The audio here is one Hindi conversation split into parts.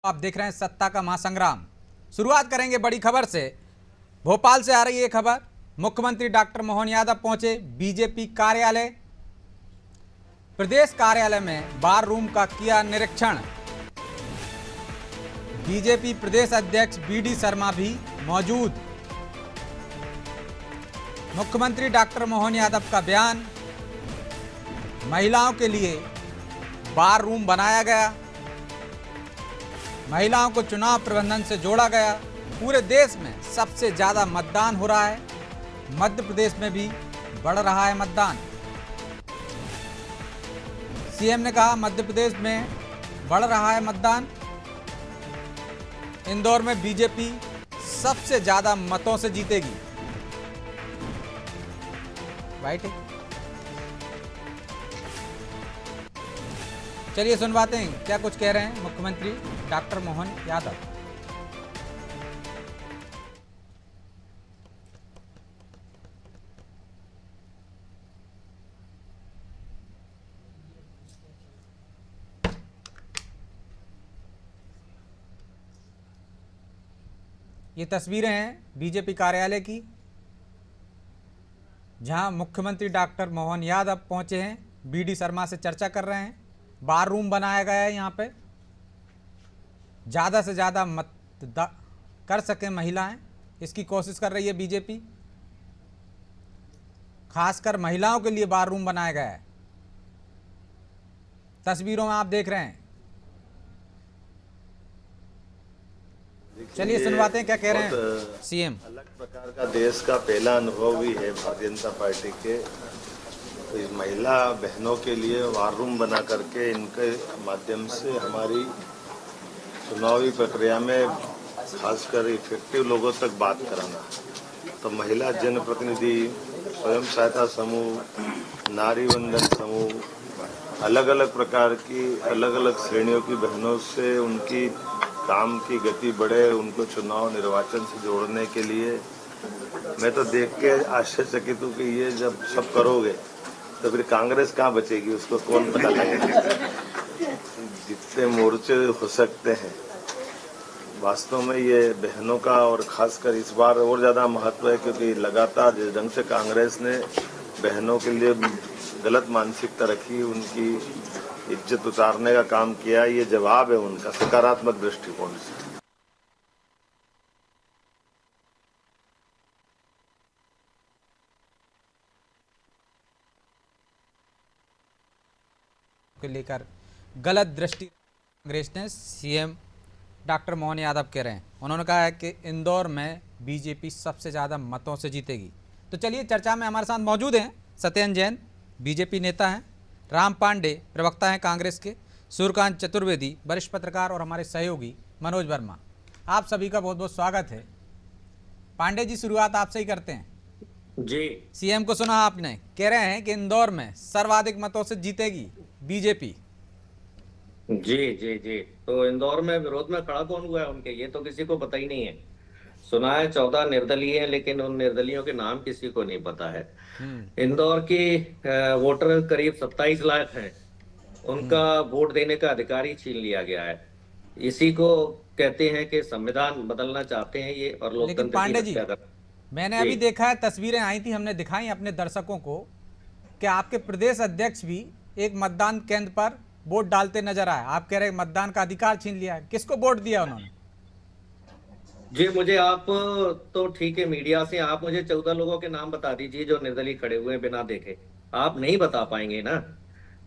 आप देख रहे हैं सत्ता का महासंग्राम। शुरुआत करेंगे बड़ी खबर से। भोपाल से आ रही है खबर। मुख्यमंत्री डॉक्टर मोहन यादव पहुंचे बीजेपी कार्यालय। प्रदेश कार्यालय में बार रूम का किया निरीक्षण। बीजेपी प्रदेश अध्यक्ष बीडी शर्मा भी मौजूद। मुख्यमंत्री डॉक्टर मोहन यादव का बयान। महिलाओं के लिए बार रूम बनाया गया। महिलाओं को चुनाव प्रबंधन से जोड़ा गया। पूरे देश में सबसे ज्यादा मतदान हो रहा है। मध्य प्रदेश में भी बढ़ रहा है मतदान। सीएम ने कहा मध्य प्रदेश में बढ़ रहा है मतदान। इंदौर में बीजेपी सबसे ज्यादा मतों से जीतेगी। राइट, चलिए सुनवाते हैं क्या कुछ कह रहे हैं मुख्यमंत्री डॉक्टर मोहन यादव। ये तस्वीरें हैं बीजेपी कार्यालय की, जहां मुख्यमंत्री डॉक्टर मोहन यादव पहुंचे हैं। बीडी शर्मा से चर्चा कर रहे हैं। बार रूम बनाया गया है। यहाँ पे ज़्यादा से ज़्यादा मत कर सकें महिलाएं, इसकी कोशिश कर रही है बीजेपी। खासकर महिलाओं के लिए बार रूम बनाया गया है। तस्वीरों में आप देख रहे हैं। चलिए सुनवाते हैं क्या कह रहे हैं सीएम। अलग प्रकार का देश का पहला अनुभव भी है भारतीय जनता पार्टी के। तो इस महिला बहनों के लिए वार रूम बना करके इनके माध्यम से हमारी चुनावी प्रक्रिया में खासकर इफेक्टिव लोगों तक बात कराना। तो महिला जनप्रतिनिधि, स्वयं सहायता समूह, नारी वंदन समूह, अलग अलग प्रकार की अलग अलग श्रेणियों की बहनों से उनकी काम की गति बढ़े, उनको चुनाव निर्वाचन से जोड़ने के लिए मैं तो देख के आश्चर्यचकित हूँ कि ये जब सब करोगे तो फिर कांग्रेस कहाँ बचेगी, उसको कौन पता लगेगा। जितने मोर्चे हो सकते हैं, वास्तव में ये बहनों का और खासकर इस बार और ज्यादा महत्व है, क्योंकि लगातार जिस ढंग से कांग्रेस ने बहनों के लिए गलत मानसिकता रखी, उनकी इज्जत उतारने का काम किया, ये जवाब है उनका सकारात्मक दृष्टिकोण से। को लेकर गलत दृष्टि कांग्रेस ने सीएम डॉक्टर मोहन यादव कह रहे हैं। उन्होंने कहा है कि इंदौर में बीजेपी सबसे ज़्यादा मतों से जीतेगी। तो चलिए चर्चा में हमारे साथ मौजूद हैं सत्येंद्र जैन, बीजेपी नेता हैं, राम पांडे प्रवक्ता हैं कांग्रेस के, सूर्यकांत चतुर्वेदी वरिष्ठ पत्रकार और हमारे सहयोगी मनोज वर्मा। आप सभी का बहुत बहुत स्वागत है। पांडे जी, शुरुआत आपसे ही करते हैं जी। सीएम को सुना आपने, कह रहे हैं कि इंदौर में सर्वाधिक मतों से जीतेगी बीजेपी। जी जी जी। तो इंदौर में विरोध में खड़ा कौन हुआ है उनके, ये तो किसी को पता ही नहीं है। सुना है 14 निर्दलीय हैं, लेकिन उन निर्दलीयों के नाम किसी को नहीं पता है। इंदौर की वोटर करीब 27 लाख हैं। उनका वोट देने का अधिकार ही छीन लिया गया है। इसी को कहते हैं कि संविधान बदलना चाहते हैं ये, और लोकतंत्र की हत्या कर। मैंने अभी देखा है, तस्वीरें आई थी, हमने दिखाई अपने दर्शकों को, कि आपके प्रदेश अध्यक्ष भी एक मतदान केंद्र पर वोट डालते नजर आए। आप कह रहे हैं मतदान का अधिकार छीन लिया है। किसको वोट दिया उन्होंने? जी, मुझे आप तो ठीक है मीडिया से, आप मुझे 14 लोगों के नाम बता दीजिए जो निर्दलीय खड़े हुए हैं बिना देखे। आप नहीं बता पाएंगे ना।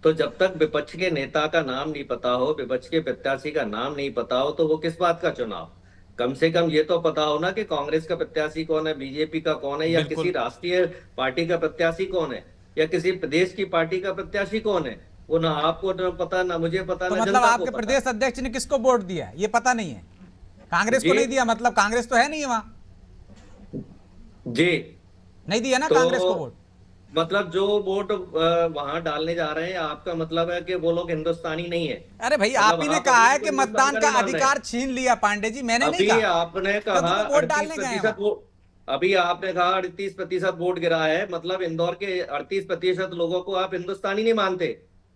तो जब तक विपक्ष के नेता का नाम नहीं पता हो, विपक्ष के प्रत्याशी का नाम नहीं पता हो, तो वो किस बात का चुनाव। कम से कम ये तो पता हो ना कि कांग्रेस का प्रत्याशी कौन है, बीजेपी का कौन है, या किसी राष्ट्रीय पार्टी का प्रत्याशी कौन है, या किसी प्रदेश की पार्टी का प्रत्याशी कौन है। वो ना आपको ना पता, ना मुझे पता, तो ना मतलब जनता आपके को प्रदेश अध्यक्ष ने किसको वोट दिया ये पता नहीं है? कांग्रेस को नहीं दिया? मतलब कांग्रेस तो है नहीं वहां। जी, नहीं दिया ना तो कांग्रेस को वोट। मतलब जो वोट वहां डालने जा रहे हैं, आपका मतलब है कि वो लोग हिंदुस्तानी नहीं है। अरे भाई, आप ही ने कहा है कि मतदान का अधिकार छीन लिया। पांडे जी, मैंने नहीं कहा। आपने कहा वोट डालने गए हैं। अभी आपने कहा 38% वोट गिरा है, मतलब इंदौर के 38% लोगों को आप हिंदुस्तानी नहीं मानते।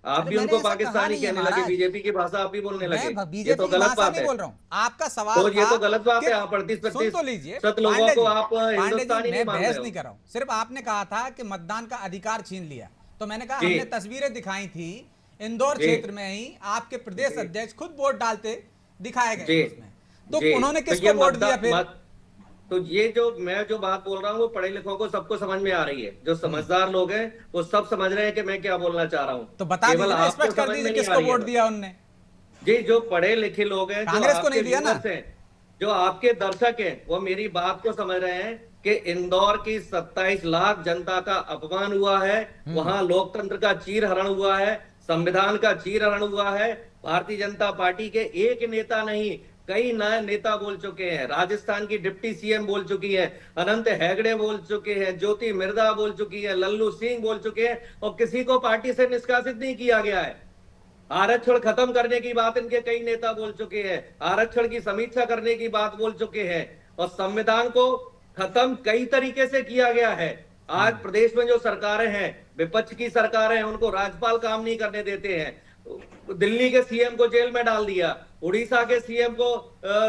आप अरे भी मैंने उनको ऐसा कहा पाकिस्तानी नहीं है कहने लगे, महाराज। बीजेपी की भाषा आप भी बोलने लगे। मैं ये बीजेपी तो की गलत भाषा बात नहीं है। बोल रहा हूँ, आपका सवाल तो ये था तो गलत बात कि है। आप अड़तीस सुन तो 32 लीजिए शत लोगों पांडे को जी। आप पांडे जी हिंदुस्तानी नहीं मैं मान रहे बहस हो। नहीं कर रहा हूँ, सिर्फ आपने कहा था कि मतदान का अधिकार छीन लिया, तो मैंने कहा जी हमने तस्वीरें दिखाई थी इंदौर जी क्षेत्र में ही, आपके प्रदेश जी अध्यक्ष खुद वोट डालते दिखाए गए जी हैं उसमें, तो जी। उन्होंने तो ये किसको वोट दिया फिर? तो ये जो मैं जो बात बोल रहा हूँ वो पढ़े लिखों को सबको समझ में आ रही है। जो समझदार लोग हैं वो सब समझ रहे हैं कि मैं क्या बोलना चाह रहा हूँ। तो बता केवल दीजिए ना, आपको स्पष्ट कर समझ दीजिए में नहीं आ किसको रही है वोट बस। दिया उनने। जी, जो पढ़े लिखे लोग हैं, जो कांग्रेस को आपके नहीं दिया ना। व्यूअर्स हैं, जो आपके दर्शक हैं, वो मेरी बात को समझ रहे हैं कि इंदौर की 27 लाख जनता का अपमान हुआ है। वहां लोकतंत्र का चीरहरण हुआ है, संविधान का चीरहरण हुआ है। भारतीय जनता पार्टी के एक नेता नहीं, कई नए नेता बोल चुके हैं। राजस्थान की डिप्टी सीएम बोल चुकी है, अनंत हेगड़े बोल चुके हैं, ज्योति मिर्धा बोल चुकी है, लल्लू सिंह बोल चुके हैं, और किसी को पार्टी से निष्कासित नहीं किया गया है। आरक्षण खत्म करने की बात इनके कई नेता बोल चुके हैं, आरक्षण की समीक्षा करने की बात बोल चुके हैं, और संविधान को खत्म कई तरीके से किया गया है। आज प्रदेश में जो सरकारें हैं, विपक्ष की सरकारें हैं, उनको राज्यपाल काम नहीं करने देते हैं। दिल्ली के सीएम को जेल में डाल दिया, उड़ीसा के सीएम को,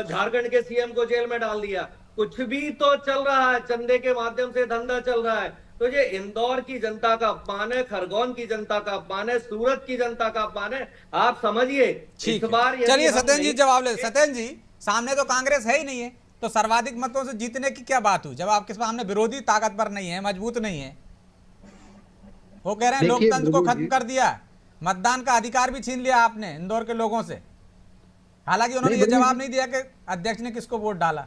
झारखंड के सीएम को जेल में डाल दिया। कुछ भी तो चल रहा है, चंदे के माध्यम से धंधा चल रहा है। तो ये इंदौर की जनता का अपमान है, खरगोन की जनता का अपमान है, सूरत की जनता का अपमान है। आप समझिए इस ठीक बार है, यदि चलिए हम सत्येंद्र जी नहीं- जवाब ले। सत्येंद्र जी, सामने तो कांग्रेस है ही नहीं है, तो सर्वाधिक मतों से जीतने की क्या बात हुई जब आपके सामने विरोधी ताकतवर नहीं है, मजबूत नहीं है? वो कह रहे हैं देखिए लोकतंत्र को गुरु खत्म जी, कर दिया, मतदान का अधिकार भी छीन लिया आपने इंदौर के लोगों से। हालांकि उन्होंने नहीं ये गुरु जवाब जी, नहीं दिया कि अध्यक्ष ने किसको वोट डाला।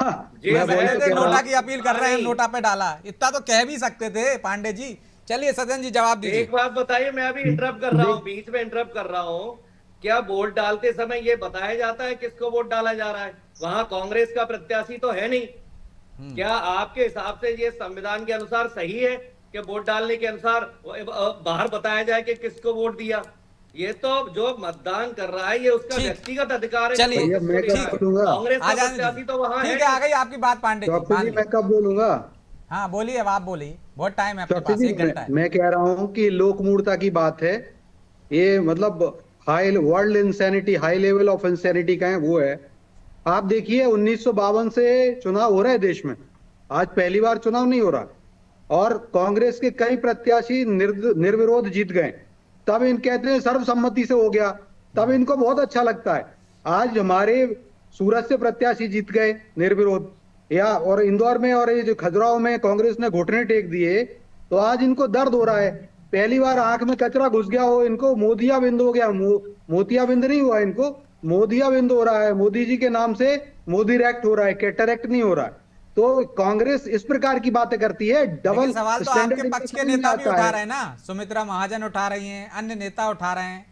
हाँ, जी, मैं कह वही रहे तो थे कह रहा नोटा हूँ। की अपील कर रहे हैं, नोटा पे डाला, इतना तो कह भी सकते थे पांडे जी। चलिए सत्येंद्र जी जवाब दीजिए। एक बात बताइए, मैं अभी इंटरप्ट कर रहा हूं, देख- बीच में इंटरप्ट कर रहा हूं। क्या वोट डालते समय ये बताया जाता है किसको वोट डाला जा रहा है? वहां कांग्रेस का प्रत्याशी तो है नहीं। क्या आपके हिसाब से ये संविधान के अनुसार सही है कि वोट डालने के अनुसार बाहर बताया जाए कि किसको वोट दिया? ये तो जो मतदान कर रहा है ये उसका ठीक, व्यक्तिगत अधिकार है। चलिए, कि वो भैया किसको मैं देना कब है। बोलूंगा? कांग्रेस आ का जाने प्रत्याशी तो वहां दीजिए। है ठीक है, आ नहीं। गई आपकी बात पांडे जी, चौधरी मान जी ली। मैं कब बोलूंगा? हाँ बोलिए, अब आप बोलिए, बहुत टाइम है अपने चौधरी पास, जी 1 घंटा है। मैं कह रहा हूँ कि लोकमूर्ता की बात है। ये मतलब high world insanity, high level of insanity का है वो है। आप देखिए 1952 से चुनाव हो रहा है देश में, आज पहली बार चुनाव नहीं हो रहा, और कांग्रेस के कई प्रत्याशी निर्विरोध जीत गए। तब इन कहते हैं सर्वसम्मति से हो गया, तब इनको बहुत अच्छा लगता है। आज हमारे सूरत से प्रत्याशी जीत गए निर्विरोध, या और इंदौर में और ये जो खजुराहो में कांग्रेस ने घुटने टेक दिए, तो आज इनको दर्द हो रहा है। पहली बार आंख में कचरा घुस गया हो इनको, मोतियाबिंद हो गया। मोतियाबिंद नहीं हुआ इनको, मोदियाबिंद हो रहा है। मोदी जी के नाम से मोदी रैक्ट हो रहा है, कैटरैक्ट नहीं हो रहा है। तो कांग्रेस इस प्रकार की बातें करती है, लेकिन डबल सवाल तो स्टैंडर्ड आपके इनका पक्ष के समझ में नेता भी आता उठा है। रहे हैं ना, सुमित्रा महाजन उठा रही हैं, अन्य नेता उठा रहे हैं,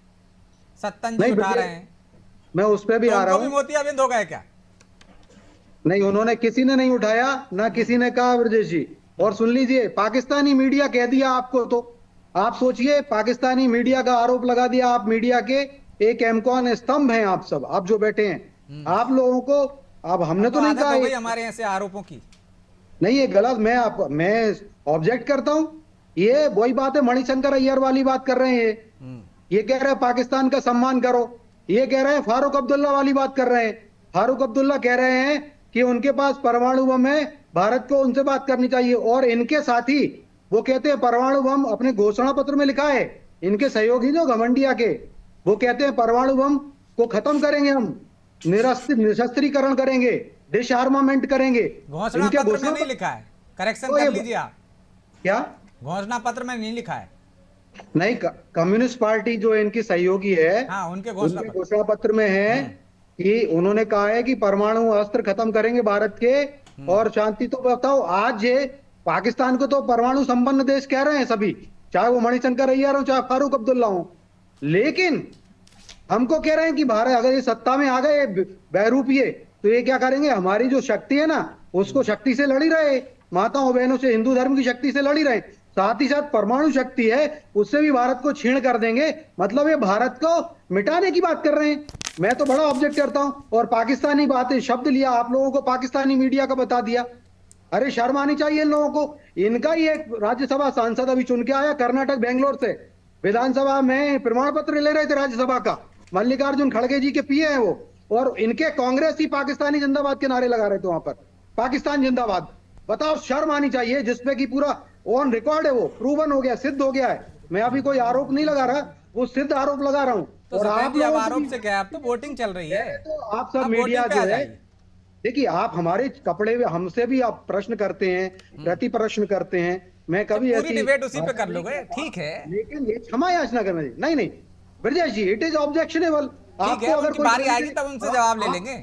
सत्तन जी नहीं उठा भैया, रहे हैं, मैं उस पर भी तो आ रहा उनको भी हूं। मोतियाबिंद हो गए क्या? नहीं, उन्होंने किसी ने नहीं उठाया, ना किसी ने कहा ब्रजेश जी। और सुन लीजिए, पाकिस्तानी मीडिया कह दिया आपको, तो आप सोचिए, पाकिस्तानी मीडिया का आरोप लगा दिया। आप मीडिया के एक एमकॉन स्तंभ हैं, आप सब, आप जो बैठे हैं, आप लोगों को, अब हमने अब तो तो नहीं आदत कहा हो गई हमारे यहाँ से आरोपों की। नहीं ये गलत। मैं ऑब्जेक्ट करता हूं। ये वही बात है, मणिशंकर अय्यर वाली बात कर रहे हैं। ये कह रहे हैं पाकिस्तान का सम्मान करो, ये कह रहे हैं फारूक अब्दुल्ला वाली बात कर रहे हैं। फारूक अब्दुल्ला कह रहे हैं कि उनके पास परमाणु बम है, भारत को उनसे बात करनी चाहिए। और इनके साथी वो कहते हैं परमाणु बम अपने घोषणा पत्र में लिखा है। इनके सहयोगी जो घमंडिया के, वो कहते हैं परमाणु बम को खत्म करेंगे, हम निरस्त्रीकरण करेंगे, डिसआर्मामेंट करेंगे। घोषणा इनके पत्र में घोषणा नहीं लिखा है, करेक्शन तो कर ये लीजिए आप, क्या घोषणा पत्र में नहीं लिखा है। नहीं, कम्युनिस्ट पार्टी जो इनकी सहयोगी है, हाँ, उनके घोषणा उनके पत्र। घोषणा पत्र में है कि उन्होंने कहा है कि परमाणु अस्त्र खत्म करेंगे भारत के, और शांति। तो बताओ, आज ये पाकिस्तान को तो परमाणु संपन्न देश कह रहे हैं सभी, चाहे वो मणिशंकर अय्यर हो, चाहे फारूक अब्दुल्ला हो, लेकिन हमको कह रहे हैं कि भारत अगर ये सत्ता में आ गए बहरूपिये, तो ये क्या करेंगे, हमारी जो शक्ति है ना, उसको शक्ति से लड़ी रहे, माताओं बहनों से, हिंदू धर्म की शक्ति से लड़ी रहे, साथ ही साथ परमाणु शक्ति है उससे भी भारत को छीण कर देंगे। मतलब ये भारत को मिटाने की बात कर रहे हैं। मैं तो बड़ा ऑब्जेक्ट करता हूं। और पाकिस्तानी बातें शब्द लिया आप लोगों को, पाकिस्तानी मीडिया का बता दिया। अरे शर्म आनी चाहिए इन लोगों को। इनका ही एक राज्यसभा सांसद अभी चुन के आया कर्नाटक बेंगलोर से, विधानसभा में प्रमाण पत्र ले रहे थे राज्यसभा का, मल्लिकार्जुन खड़गे जी के पीए हैं वो, और इनके कांग्रेस ही पाकिस्तानी जिंदाबाद के नारे लगा रहे थे वहां पर, पाकिस्तान जिंदाबाद। बताओ, शर्म आनी चाहिए, जिसपे कि पूरा ऑन रिकॉर्ड है, वो प्रूवन हो गया, सिद्ध हो गया है। मैं अभी कोई आरोप नहीं लगा रहा, वो सिद्ध आरोप लगा रहा हूं। तो और सत्येंद्र आप जी, अब लोगों आरोप को से क्या है, अब तो वोटिंग चल रही है। तो आप सब अब मीडिया वोटिंग पे जो आ है, जाइए। देखिए आप हमारे कपड़े में हमसे भी आप प्रश्न करते हैं, प्रति प्रश्न करते हैं, मैं कभी पूरी ऐसी डिबेट उसी पे बात कर नहीं लोगे, करता। ठीक है। लेकिन ये क्षमा याचना करना चाहिए। नहीं नहीं ब्रजेश जी, इट इज ऑब्जेक्शनेबल। ठीक है, आपको अगर उनकी कोई बारी आएगी कैंडिडेट, तब उनसे जवाब ले लेंगे।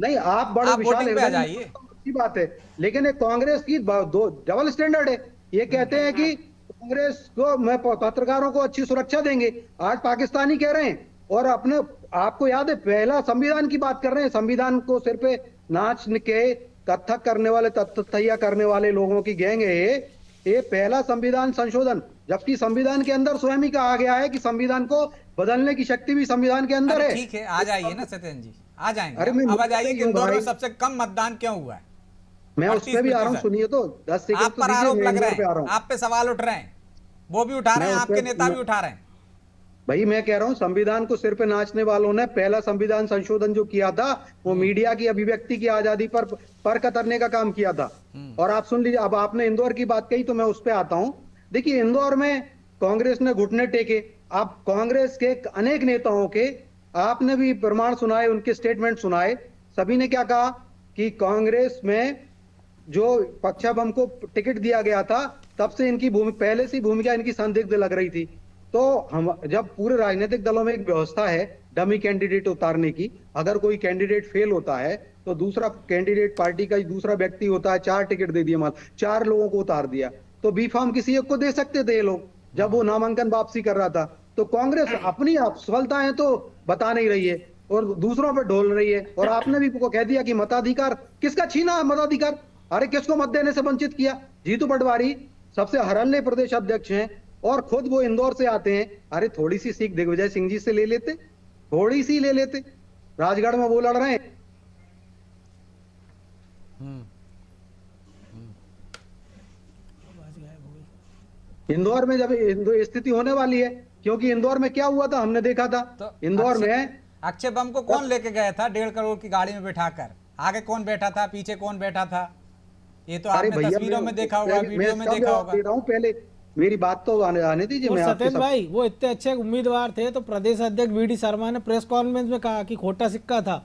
नहीं, आप बड़े आप विशाल वोटिंग पे आ हृदय हैं, जाइए। तो अच्छी बात है। लेकिन एक कांग्रेस की दो डबल स्टैंडर्ड है। ये कहते हैं कि कांग्रेस को मैं पत्रकारों को अच्छी सुरक्षा देंगे, आज पाकिस्तानी कह रहे हैं। और अपने आपको याद है, पहला संविधान की बात कर रहे हैं, संविधान को सिर पे नाच के कथक करने वाले, तथैया करने वाले लोगों की गैंग है ये पहला संविधान संशोधन। जबकि संविधान के अंदर स्वयं ही कहा गया है कि संविधान को बदलने की शक्ति भी संविधान के अंदर अरे है। ठीक है, आ जाइए ना सत्येंद्र जी, आ जाएंगे। अरे मैं अब आ मुद्दे पे जाइए ही कि हूँ इंदौर में भाई, सबसे कम मतदान क्यों हुआ है। मैं उस पे भी आ रहा हूँ, 38%। सुनिए तो 10 सेकंड आप तो पर दीजिए, आरोप मैं लग रहे इंदौर पे आ रहा हैं, हूँ। आप पे सवाल उठ रहे हैं, वो भी उठा रहे मैं हैं, उस आपके नेता भी उठा रहे हैं। भाई मैं कह रहा हूँ, संविधान को सिर पे नाचने वालों ने पहला संविधान संशोधन जो किया था, वो मीडिया की अभिव्यक्ति की आजादी पर कतरने का काम किया था। और आप सुन लीजिए, अब आपने इंदौर की बात कही तो मैं उस पे आता हूँ। देखिए, इंदौर में कांग्रेस ने घुटने टेके। आप कांग्रेस के अनेक नेताओं के आपने भी प्रमाण सुनाए, उनके स्टेटमेंट सुनाए। सभी ने क्या कहा कि कांग्रेस में जो पक्षा बम को टिकट दिया गया था, तब से इनकी पहले से भूमिका इनकी संदिग्ध लग रही थी। तो हम जब पूरे राजनीतिक दलों में एक व्यवस्था है डमी कैंडिडेट उतारने की, अगर कोई कैंडिडेट फेल होता है तो दूसरा कैंडिडेट पार्टी का ही दूसरा व्यक्ति होता है, 4 टिकट दे दिए, मान 4 लोगों को उतार दिया, तो बी फार्म किसी एक को दे सकते थे ये लोग जब वो नामांकन वापसी कर रहा था। तो कांग्रेस अपनी सफलताएं तो बता नहीं रही है और दूसरों पर ढोल रही है। और आपने भी को कह दिया कि मताधिकार किसका छीना, मताधिकार अरे किसको मत देने से वंचित किया। जीतू पटवारी सबसे हरल्ले प्रदेश अध्यक्ष हैं और खुद वो इंदौर से आते हैं। अरे थोड़ी सी सीख दिग्विजय सिंह जी से ले लेते, थोड़ी सी ले लेते। राजगढ़ में वो लड़ रहे हैं, इंदौर में जब स्थिति होने वाली है, क्योंकि इंदौर में क्या हुआ था हमने देखा था। तो इंदौर में अक्षय बम को कौन लेके गया था 1.5 करोड़ की गाड़ी में बिठाकर, आगे कौन बैठा था, पीछे कौन बैठा था, ये तो अरे आपने भैया, तस्वीरों में देखा होगा, वीडियो में देखा होगा। दे रहा हूं, पहले मेरी बात तो आने दीजिए। और मैं आपके सत्येंद्र भाई, वो इतने अच्छे उम्मीदवार थे तो प्रदेश अध्यक्ष वीडी शर्मा ने प्रेस कॉन्फ्रेंस में कहा कि खोटा सिक्का था,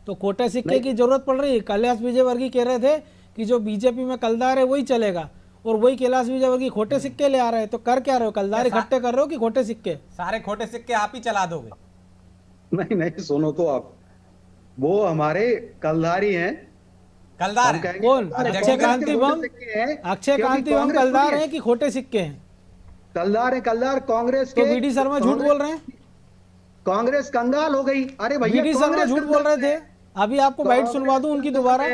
तो खोटे सिक्के की जरूरत पड़ रही है। कैलाश विजयवर्गीय कह रहे थे कि जो बीजेपी में कलदार है वही चलेगा, और वही कैलाश विजयवर्गीय खोटे सिक्के ले आ रहे हैं। तो कर क्या रहे हो, कलदार इकट्ठे कर रहे हो कि खोटे सिक्के? सारे खोटे सिक्के आप ही चला दोगे। नहीं नहीं, सुनो तो आप, वो हमारे कलधारी हैं। कलदार हम हैं। कहेंगे कौन? कलधार हैं। अक्षय कांग्रेस के कांति खोटे बम? सिक्के हैं, अक्षय क्योंकि कांति बम कांग्रेस कलदार थोड़ी हैं कि खोटे सिक्के हैं? कलदार है, कलदार कांग्रेस तो के। वीडी शर्मा झूठ बोल रहे हैं, कांग्रेस कंगाल हो गई। अरे भैया, वीडी शर्मा कांग्रेस झूठ बोल रहे थे। अभी आपको बाइट सुनवा दूं उनकी दोबारा।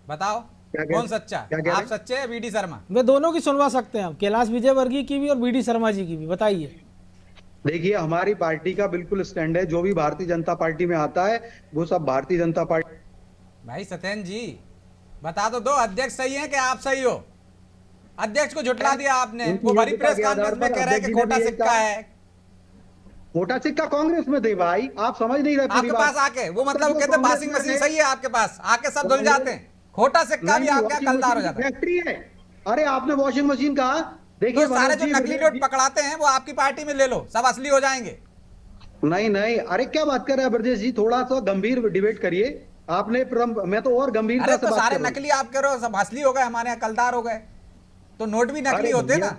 बताओ क्या कह- कौन सच्चा, क्या कह रहे आप हैं? सच्चे हैं वीडी शर्मा? वे दोनों की सुनवा सकते हैं हम, कैलाश विजयवर्गीय की भी और वीडी शर्मा जी की भी। बताइए। देखिए, हमारी पार्टी का बिल्कुल स्टैंड है, जो भी भारतीय जनता पार्टी में आता है वो सब भारतीय जनता पार्टी। भाई सत्येंद्र जी, बता तो दो, अध्यक्ष सही है कि आप सही हो? अध्यक्ष को झुटला दिया आपने, उनकी वो बड़ी योग्यता प्रेस के आधार कॉन्फ्रेंस में पर कह रहे हैं कि अध्यक्ष जी ने खोटा भी सिक्का कहा। है। मोटा सिक्का कांग्रेस में थे भाई, आप समझ नहीं रहे पूरी आपके बात। पास आके वो मतलब वो कहते हैं कांग्रेस वॉशिंग में मशीन थे। सही है आपके पास, आके सब धुल जाते हैं। खोटा सिक्का भी नहीं, आपका वॉशिंग कलदार हो मशीन जाता है। फैक्ट्री है। अरे आपने वॉशिंग मशीन कहा, देखिए तो सारे मनोज जो जी, नकली नोट पकड़ाते हैं वो आपकी पार्टी में ले लो, सब असली हो जाएंगे। नहीं नहीं, अरे क्या बात कर रहे हैं ब्रजेश जी, थोड़ा सा गंभीर डिबेट करिए। आपने मैं तो और गंभीरता अरे से तो बात सारे कर रहा हूं। नकली आप कह रहे हो, सब असली हो गए, हमारे यहाँ कलदार हो गए, तो नोट भी नकली अरे होते भैया, ना।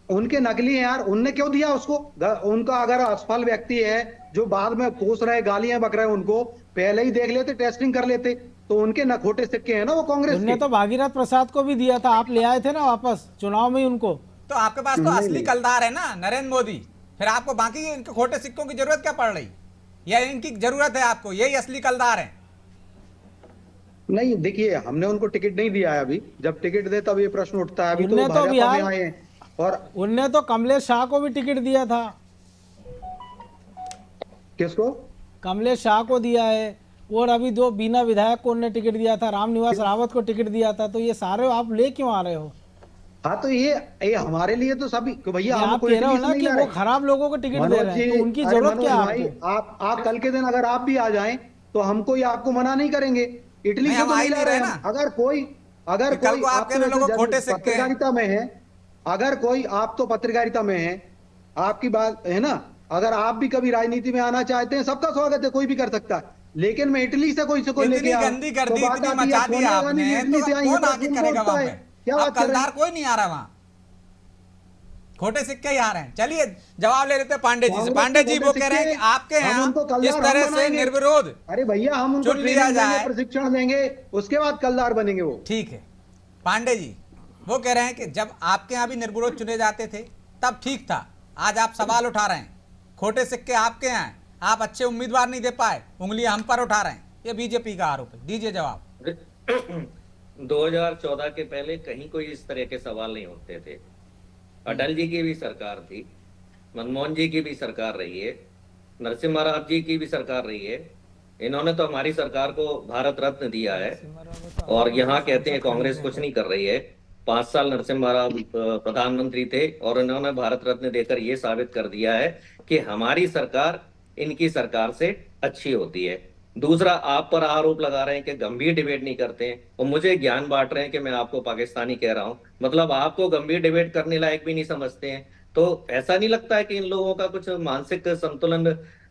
उनके नकली हैं यार, उनने क्यों दिया उसको? उनका अगर असफल व्यक्ति है जो बाद में कोस रहे, गालियां बक रहे हैं, उनको पहले ही देख लेते, टेस्टिंग कर लेते, तो उनके न खोटे सिक्के हैं ना वो कांग्रेस उनने के। तो भागीरथ प्रसाद को भी दिया था, आप ले आए थे ना वापस चुनाव में ही उनको। तो आपके पास तो नहीं, असली नहीं। कलदार है ना, नरेंद्र मोदी, फिर आपको बाकी इनके खोटे सिक्कों की जरूरत क्या पड़ रही, या इनकी जरूरत है आपको? यही असली कलदार है। नहीं, देखिए, हमने उनको टिकट नहीं दिया है अभी, जब टिकट दे तब ये प्रश्न उठता है। अभी तो उनने तो भाजपा में बिहार- आए हैं। और उनने तो कमलेश शाह को भी टिकट दिया था, किसको? कमलेश शाह को दिया है, और अभी 2 बीना विधायक को उन्होंने टिकट दिया था, रामनिवास रावत को टिकट दिया था। तो ये सारे आप ले क्यों आ रहे हो? हाँ तो ये हमारे लिए तो सभी कि भैया ये हम आप कोई कह रहे हो इटली से ना नहीं कि ला वो रहे। खराब लोगों को टिकट दे मनोज रहे जी, हैं, तो उनकी अरे जरूरत मनोज क्या है भाई, आपको? आप कल के दिन अगर आप भी आ जाएं तो हम कोई आपको मना नहीं करेंगे। इटली नहीं, से हम तो आ नहीं ही ला नहीं रहे रहे हम। ना अगर कि कल कोई को आप आप कह तो रहे हो लोगों वैसे खोटे सिक्के हैं। पत्रकारिता में है, अगर कोई आप तो पत्रकारिता में है, आपकी बात है ना, अगर आप भी कभी राजनीति में आना चाहते हैं, सबका स्वागत है, कोई भी कर सकता है। लेकिन मैं इटली से कोई लेके इतनी आऊं गंदी कर तो दी, बात इतनी आती है मचा दी सोनिया गांधी जी आपने, तो इटली से अब आई है, कौन प्रेस आगे में करेगा बोलता वहां है। पे? क्या अब बात कर रहे कलदार हैं? कोई नहीं आ रहा वहां, खोटे सिक्के ही आ रहे हैं। चलिए जवाब ले लेते हैं पांडे जी से। कांग्रेस पांडे के जी खोटे वो कह रहे हैं कि सिक्के, आपके हम यहाँ उनको इस कलदार हम तरह से बनाएंगे। निर्विरोध अरे भैया हम उनको चुन लिया ट्रेनिंग देंगे, जाए। प्रशिक्षण देंगे, उसके बाद कलदार बनेंगे वो। ठीक है, पांडे जी वो कह रहे हैं कि जब आपके यहाँ भी निर्विरोध चुने जाते थे तब ठीक था, आज आप सवाल उठा रहे हैं, खोटे सिक्के आपके यहाँ हैं, आप अच्छे उम्मीदवार नहीं दे पाए, उंगलियां हम पर उठा रहे हैं, ये बीजेपी का आरोप है। दीजिए जवाब। 2014 के पहले कहीं कोई इस तरह के सवाल नहीं उठते थे। अटल जी की भी सरकार थी, मनमोहन जी की भी सरकार रही है, नरसिम्हा राव जी की भी सरकार रही है। इन्होंने तो हमारी सरकार को भारत रत्न दिया है, और यहाँ कहते हैं कांग्रेस कुछ नहीं कर रही है। 5 साल नरसिम्हा राव प्रधानमंत्री थे और इन्होंने भारत रत्न देकर यह साबित कर दिया है कि हमारी सरकार इनकी सरकार से अच्छी होती है। दूसरा, आप पर आरोप लगा रहे हैं कि गंभीर डिबेट नहीं करते हैं, और मुझे ज्ञान बांट रहे हैं कि मैं आपको पाकिस्तानी कह रहा हूं। मतलब आपको गंभीर डिबेट करने लायक भी नहीं समझते हैं। तो ऐसा नहीं लगता है कि इन लोगों का कुछ मानसिक संतुलन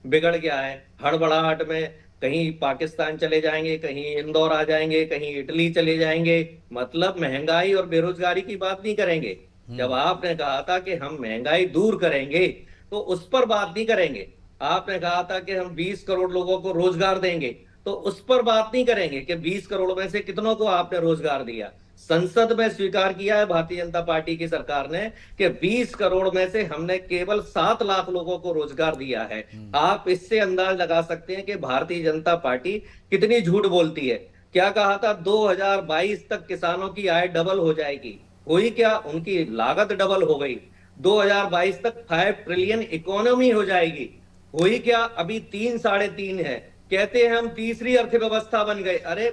बिगड़ गया है? हड़बड़ाहट में कहीं पाकिस्तान चले जाएंगे, कहीं इंदौर आ जाएंगे, कहीं इटली चले जाएंगे, मतलब महंगाई और बेरोजगारी की बात नहीं करेंगे। जब आपने कहा था कि हम महंगाई दूर करेंगे तो उस पर बात नहीं करेंगे। आपने कहा था कि हम 20 करोड़ लोगों को रोजगार देंगे, तो उस पर बात नहीं करेंगे कि 20 करोड़ में से कितनों को आपने रोजगार दिया। संसद में स्वीकार किया है भारतीय जनता पार्टी की सरकार ने कि 20 करोड़ में से हमने केवल 7 लाख लोगों को रोजगार दिया है। आप इससे अंदाज लगा सकते हैं कि भारतीय जनता पार्टी कितनी झूठ बोलती है। क्या कहा था? 2022 तक किसानों की आय डबल हो जाएगी। हुई क्या? उनकी लागत डबल हो गई। 2022 तक 5 ट्रिलियन इकोनॉमी हो जाएगी। हुई क्या? अभी 3 साढ़े 3 है। कहते हैं हम तीसरी अर्थव्यवस्था बन गए। अरे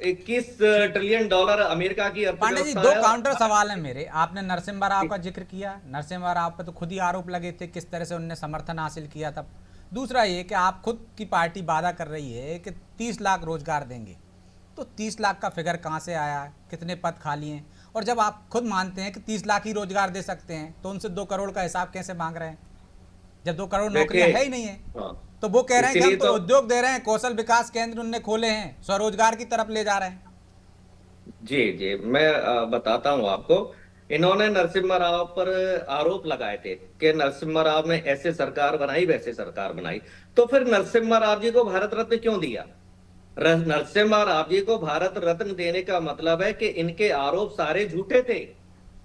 21 ट्रिलियन डॉलर अमेरिका की पांडे जी, अर्थव्यवस्था दो है। काउंटर सवाल है मेरे। आपने नरसिम्हा राव का जिक्र किया, नरसिम्हा राव पे तो खुद ही आरोप लगे थे किस तरह से उनने समर्थन हासिल किया था। दूसरा ये कि आप खुद की पार्टी वादा कर रही है कि 30 लाख रोजगार देंगे, तो 30 लाख का फिगर कहाँ से आया है, कितने पद खाली हैं? और जब आप खुद मानते हैं कि 30 लाख ही रोजगार दे सकते हैं, तो उनसे 2 करोड़ का हिसाब कैसे मांग रहे हैं, जब 2 करोड़ नौकरियां है ही नहीं है? हाँ, तो वो कह रहे हैं कि हम इसीलिए तो उद्योग दे रहे हैं, कौशल विकास केंद्र उनने खोले हैं, स्वरोजगार की तरफ ले जा रहे हैं। जी जी, मैं बताता हूं आपको। इन्होंने नरसिम्हा राव पर आरोप लगाए थे कि नरसिम्हा राव ने ऐसे सरकार बनाई, वैसे सरकार बनाई। तो फिर नरसिम्हा राव जी को भारत रत्न क्यों दिया? नरसिम्हा राव जी को भारत रत्न देने का मतलब है कि इनके आरोप सारे झूठे थे,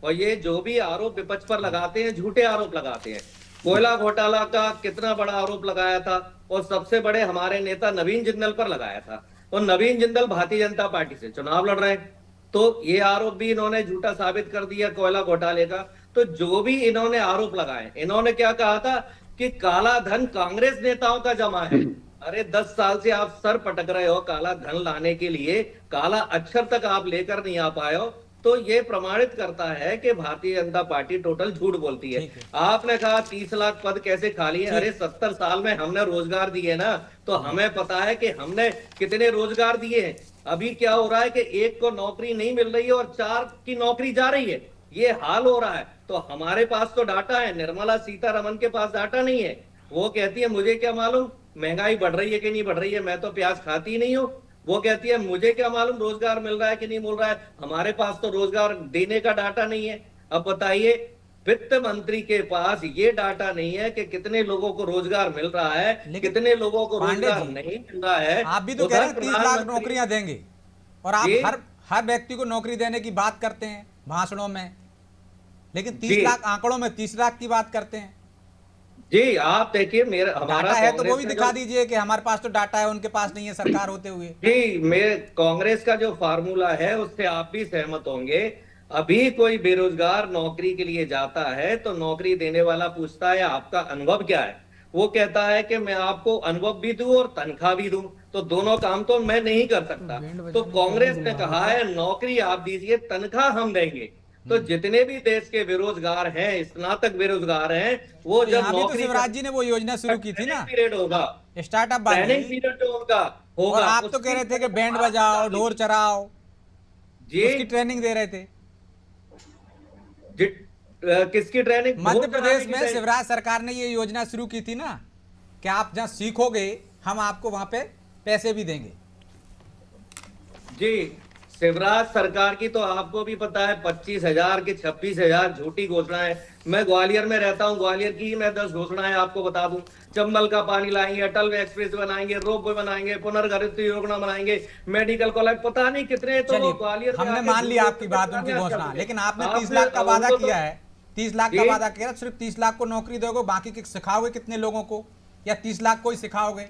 और ये जो भी आरोप विपक्ष पर लगाते हैं झूठे आरोप लगाते हैं। कोयला घोटाला का कितना बड़ा आरोप लगाया था, और सबसे बड़े हमारे नेता नवीन जिंदल पर लगाया था, और नवीन जिंदल भारतीय जनता पार्टी से चुनाव लड़ रहे हैं। तो ये आरोप भी इन्होंने झूठा साबित कर दिया कोयला घोटाले का। तो जो भी इन्होंने आरोप लगाए, इन्होंने क्या कहा था कि काला धन कांग्रेस नेताओं का जमा है। अरे 10 साल से आप सर पटक रहे हो काला धन लाने के लिए, काला अक्षर तक आप लेकर नहीं आ पाए हो। तो ये प्रमाणित करता है कि भारतीय जनता पार्टी टोटल झूठ बोलती है। आपने कहा 30 लाख पद कैसे खाली है? अरे 70 साल में हमने रोजगार दिए ना, तो हमें पता है कि हमने कितने रोजगार दिए हैं। अभी क्या हो रहा है कि एक को नौकरी नहीं मिल रही है और 4 की नौकरी जा रही है, ये हाल हो रहा है। तो हमारे पास तो डाटा है, निर्मला सीतारमन के पास डाटा नहीं है। वो कहती है मुझे क्या मालूम महंगाई बढ़ रही है कि नहीं बढ़ रही है, मैं तो प्याज खाती ही नहीं हूं। वो कहती है मुझे क्या मालूम रोजगार मिल रहा है कि नहीं मिल रहा है, हमारे पास तो रोजगार देने का डाटा नहीं है। अब बताइए, वित्त मंत्री के पास ये डाटा नहीं है कि कितने लोगों को रोजगार मिल रहा है, कितने लोगों को रोजगार नहीं मिल रहा है। आप भी तो कह रहे हैं 30 लाख नौकरियां देंगे, और आप हर व्यक्ति को नौकरी देने की बात करते हैं भाषणों में, लेकिन 30 लाख आंकड़ों में 30 लाख की बात करते हैं। जी आप देखिए, मेरा हमारा डाटा है तो वो भी दिखा दीजिए कि हमारे पास तो डाटा है, उनके पास नहीं है सरकार होते हुए। जी, मेरे कांग्रेस का जो फार्मूला है उससे आप भी सहमत होंगे। अभी कोई बेरोजगार नौकरी के लिए जाता है तो नौकरी देने वाला पूछता है आपका अनुभव क्या है? वो कहता है कि मैं आपको अनुभव भी दूं और तनख्वाह भी दूं, तो दोनों काम तो मैं नहीं कर सकता। तो कांग्रेस ने कहा है नौकरी आप दीजिए, तनख्वाह हम देंगे। तो जितने भी देश के बेरोजगार हैं, स्नातक बेरोजगार हैं, वो तो जब यहाँ भी तो नौकरी शिवराज जी ने वो योजना शुरू की थी ना, पीरियड होगा, स्टार्टअप ट्रेनिंग वाली। पीरियड जो उनका और होगा, आप तो कह रहे थे कि बैंड बजाओ, ढोल चराओ, जी उसकी ट्रेनिंग दे रहे थे। किसकी ट्रेनिंग? मध्य प्रदेश में शिवराज सरकार ने ये योजना शुरू की थी ना कि आप जहां सीखोगे हम आपको वहां पे पैसे भी देंगे। जी, शिवराज सरकार की तो आपको भी पता है 25,000 की 26,000 झूठी घोषणाएं। मैं ग्वालियर में रहता हूं, ग्वालियर की ही मैं 10 घोषणाएं आपको बता दूं। चंबल का पानी लाएंगे, अटल एक्सप्रेस बनाएंगे, रोपवे बनाएंगे, पुनर्गठित योजना बनाएंगे, मेडिकल कॉलेज, पता नहीं कितने। तो चलिए, ग्वालियर में हमने आके मान लिया आपकी बात, उनकी घोषणा, लेकिन आपने 30 लाख का वादा किया है। 30 लाख का वादा किया, सिर्फ 30 लाख को नौकरी दोगे, बाकी के सिखाओगे कितने लोगों को, या 30 लाख को ही सिखाओगे?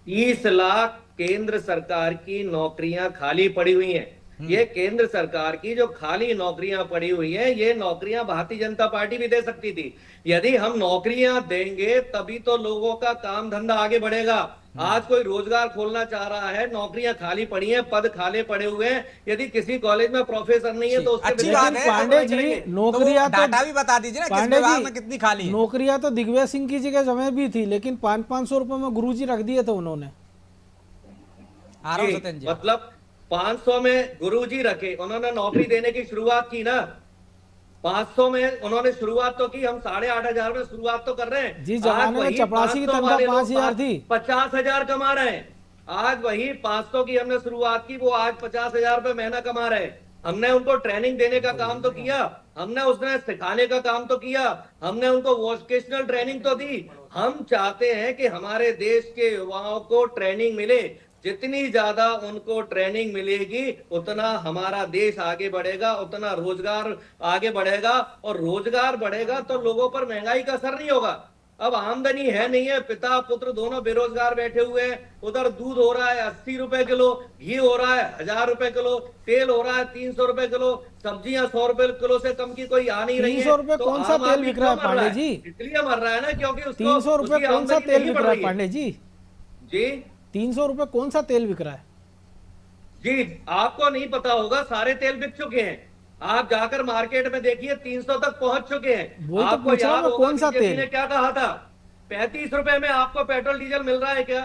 30 लाख केंद्र सरकार की नौकरियां खाली पड़ी हुई हैं। ये केंद्र सरकार की जो खाली नौकरियां पड़ी हुई हैं, ये नौकरियां भारतीय जनता पार्टी भी दे सकती थी। यदि हम नौकरियां देंगे तभी तो लोगों का काम धंधा आगे बढ़ेगा। आज कोई रोजगार खोलना चाह रहा है, नौकरियां खाली पड़ी हैं, पद खाली पड़े हुए हैं। यदि किसी कॉलेज में प्रोफेसर नहीं है तो उसके अच्छी विद्यार्थी बात है। पांडे जी, नौकरियां तो डाटा भी बता दीजिए ना, किस पांडे विभाग जी, में कितनी खाली है। नौकरियां तो दिग्विजय सिंह की जगह समय भी थी, लेकिन 500-500 रुपए में गुरुजी रख दिए थे उन्होंने। आ रहा हूं सत्येंद्र जी। मतलब 500 में गुरुजी रखे, उन्होंने नौकरी देने की शुरुआत की ना। 500 में उन्होंने शुरुआत तो की, हम 8,500 में शुरुआत तो कर रहे हैं। जी, जमाने में चपरासी की तनख्वाह 5,000 थी, 50,000 कमा रहे हैं। आज वही 500 की हमने शुरुआत की, वो आज 50,000 रुपए महीना कमा रहे हैं। हमने उनको ट्रेनिंग देने का काम तो किया, हमने उसने सिखाने का काम तो किया, हमने उनको वोकेशनल ट्रेनिंग तो दी। हम चाहते हैं कि हमारे देश के युवाओं को ट्रेनिंग मिले। जितनी ज्यादा उनको ट्रेनिंग मिलेगी उतना हमारा देश आगे बढ़ेगा, उतना रोजगार आगे बढ़ेगा, और रोजगार बढ़ेगा तो लोगों पर महंगाई का असर नहीं होगा। अब आमदनी है नहीं है, पिता पुत्र दोनों बेरोजगार बैठे हुए हैं। उधर दूध हो रहा है 80 रुपए किलो, घी हो रहा है 1,000 रुपए किलो, तेल हो रहा है 300 रुपए किलो, सब्जियां 100 रुपए किलो से कम की कोई आ नहीं रही है। 300 रुपए कौन सा तेल बिक रहा है पांडे जी? इसलिए मर रहा है ना क्योंकि उसको 300 रुपए कौन सा तेल बिक रहा है पांडे जी? जी 300 रुपए कौन सा तेल बिक रहा है? जी, आपको नहीं पता होगा, सारे तेल बिक चुके हैं। आप जाकर मार्केट में देखिए 300 तक पहुंच चुके हैं। वो तो आपको पूछ रहा याद हूं, होगा कौन सा बीजेपी तेल? ने क्या कहा था? 35 रुपए में आपको पेट्रोल डीजल मिल रहा है क्या?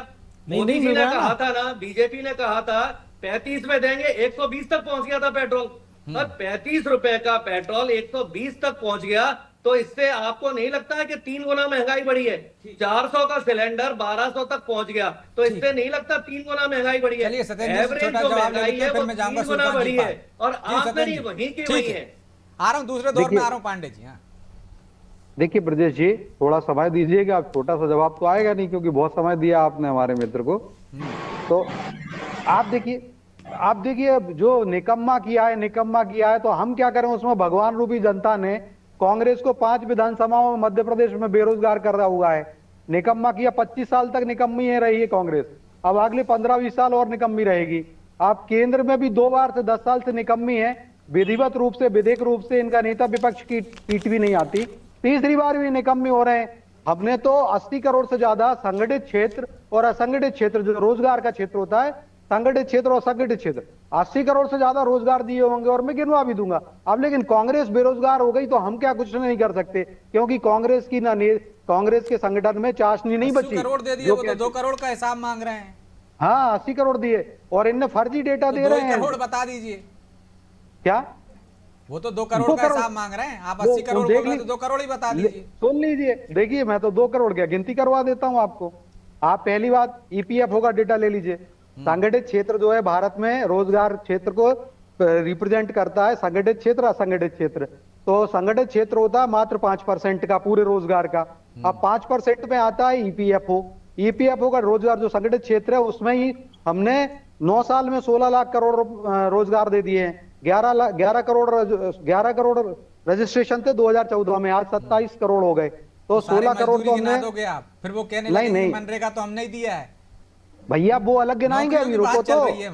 नहीं, मोदी नहीं जी मिल ने रहा कहा ना। था ना, बीजेपी ने कहा था 35 में देंगे, 120 तक पहुंच गया था पेट्रोल। और 35 रुपए का पेट्रोल 120 तक पहुंच गया, तो इससे आपको नहीं लगता है कि 3 गुना महंगाई बढ़ी है? 400 का सिलेंडर 1200 तक पहुंच गया, तो इससे नहीं लगता 3 गुना महंगाई बढ़ी है? चलिए सत्येंद्र जी, एवरेज छोटा जो जवाब ले महंगाई लेते है हैं, फिर वो मैं जाऊंगा 3 गुना सुल्तान जी बढ़ी के है, पास। और जी, आमदनी सत्येंद्र जी, वहीं की ठीक वहीं है। है। आ रहा हूं दूसरे दौर में, आ रहा हूं पांडे जी। हाँ, देखिए ब्रजेश जी, थोड़ा समय दीजिएगा, आप छोटा सा जवाब तो आएगा नहीं क्योंकि बहुत समय दिया आपने हमारे मित्र को। तो आप देखिए जो निकम्मा किया है तो हम क्या करें उसमें? भगवान रूपी जनता ने कांग्रेस को 5 विधानसभाओं में मध्य प्रदेश में बेरोजगार कर रहा हुआ है। निकम्मा किया, 25 साल तक निकम्मी है रही है कांग्रेस, अब अगले 15-20 साल और निकम्मी रहेगी। आप केंद्र में भी 2 बार से 10 साल से निकम्मी है, विधिवत रूप से विधिक रूप से इनका नेता विपक्ष की पीठ भी नहीं आती, तीसरी बार भी निकम्मी हो रहे हैं। हमने तो 80 करोड़ से ज्यादा संगठित क्षेत्र और असंगठित क्षेत्र, जो रोजगार का क्षेत्र होता है, संगठित क्षेत्र और असंगठित क्षेत्र, 80 करोड़ से ज्यादा रोजगार दिए होंगे, और मैं गिनवा भी दूंगा। अब लेकिन कांग्रेस बेरोजगार हो गई तो हम क्या कुछ नहीं कर सकते, क्योंकि कांग्रेस की कांग्रेस के संगठन में चाशनी नहीं 80 बची। करोड़ दे दिए, वो तो 2 करोड़ का हिसाब मांग रहे हैं। हाँ, 80 करोड़ दिए और इनने फर्जी डेटा तो दे 2 रहे हैं। करोड़ बता दीजिए। क्या? वो तो 2 करोड़ का हिसाब मांग रहे हैं, आप 80 करोड़ बोल रहे हैं तो 2 करोड़ ही बता दीजिए। सुन लीजिए, देखिए मैं तो 2 करोड़ क्या गिनती करवा देता हूं आपको। आप पहली बात ईपीएफओ का डेटा ले लीजिए। संगठित क्षेत्र जो है भारत में रोजगार क्षेत्र को रिप्रेजेंट करता है, संगठित क्षेत्र असंगठित क्षेत्र। तो संगठित क्षेत्र होता है मात्र 5% का पूरे रोजगार का। अब 5% में आता है ईपीएफओ का रोजगार, जो संगठित क्षेत्र है उसमें ही हमने 9 साल में 16 लाख करोड़ रोजगार दे दिए हैं। 11 करोड़ रजिस्ट्रेशन थे 2014 में, आज 27 करोड़ हो गए। तो 16 करोड़ तो हमने, दोगे आप, फिर वो कहने नहीं, लगे नहीं। मनरेगा तो हमने ही दिया है। भैया वो अलग गिनाएंगे, अभी नौकरियों की रुको बात चल तो रही है।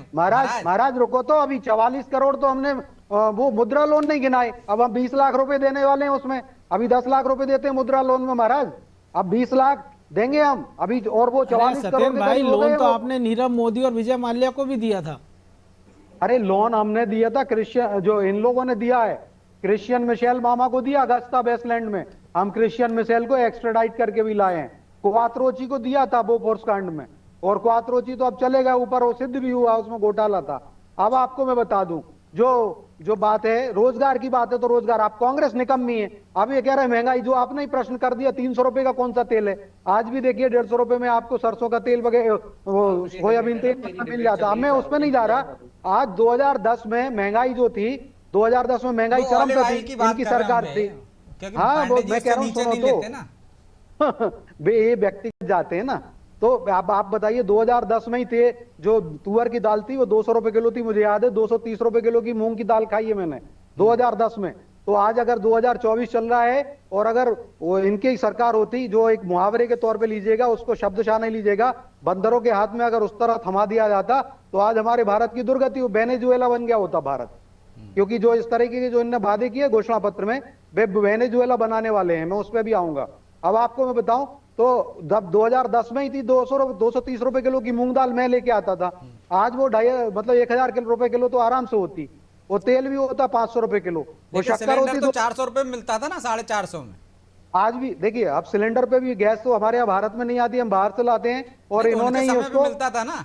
महाराज रुको तो। अभी 44 करोड़ तो हमने वो मुद्रा लोन नहीं गिनाए, अब हम 20 लाख रुपए देने वाले हैं उसमें। अभी 10 लाख रुपए देते हैं मुद्रा लोन में महाराज, अब 20 लाख देंगे हम अभी, और वो 44 करोड़ सत्येंद्र भाई, हो गए लोन तो वो। आपने नीरव मोदी और विजय माल्या को भी दिया था। अरे लोन हमने दिया था, क्रिश्चियन जो इन लोगों ने दिया है, क्रिश्चियन मिशेल मामा को दिया अगस्ता वेस्टलैंड में, हम क्रिश्चियन मिशेल को एक्स्ट्राडाइट करके भी लाए हैं। क्वात्रोची को दिया था बोफोर्स कांड में, और क्वात्रोची तो अब चले गए ऊपर, वो सिद्ध भी हुआ, उसमें घोटाला था। अब आपको मैं बता दूं, जो बात है रोजगार की बात है, तो रोजगार, आप कांग्रेस निकम्मी है। अब ये कह रहे हैं महंगाई, जो आपने ही प्रश्न कर दिया, 300 रुपए का कौन सा तेल है? आज भी देखिए 150 रुपए में आपको सरसों का तेल वगैरह, सोयाबीन तेल मिल जाता। अब मैं उसमें नहीं जा रहा। आज 2010 में महंगाई जो थी, 2010 में महंगाई वो चरम ऑलिव पे ऑयल थी, की बात इनकी कर रहे हैं सरकार हम थी। क्योंकि हाँ, पांडे वो जी मैं इससे कह रहा हूँ, नीचे सुनो नहीं तो। लेते ना। ये व्यक्तिगत जाते हैं ना, तो आप बताइए, 2010 में ही थे, जो तुअर की दाल थी वो 200 रुपए किलो थी, मुझे याद है। 230 रुपए किलो की मूंग की दाल खाई है मैंने 2010 में। तो आज अगर 2024 चल रहा है, और अगर वो इनकी सरकार होती, जो एक मुहावरे के तौर पे लीजिएगा, उसको शब्दशाह नहीं लीजिएगा, बंदरों के हाथ में अगर उस तरह थमा दिया जाता, तो आज हमारे भारत की दुर्गति, वो वेनेजुएला बन गया होता भारत। क्योंकि जो इस तरीके के जो इनने वादे किए घोषणा पत्र में, वे वेनेजुएला बनाने वाले हैं। मैं उस पर भी आऊंगा। अब आपको मैं बताऊं, तो जब 2010 में ही थी 230 रुपए किलो की मूंग दाल मैं लेके आता था, आज वो 1000 रुपए किलो तो आराम से होती। वो तेल भी होता 500 रुपए किलो, वो देखिए शक्कर होती सिलेंडर तो 400 रुपए में मिलता था ना, 450 में। आज भी देखिए, अब सिलेंडर पे भी गैस तो हमारे यहाँ भारत में नहीं आती, हम बाहर से लाते हैं, और नहीं तो इन्होंने उनके ही समय पे उसको, मिलता था ना,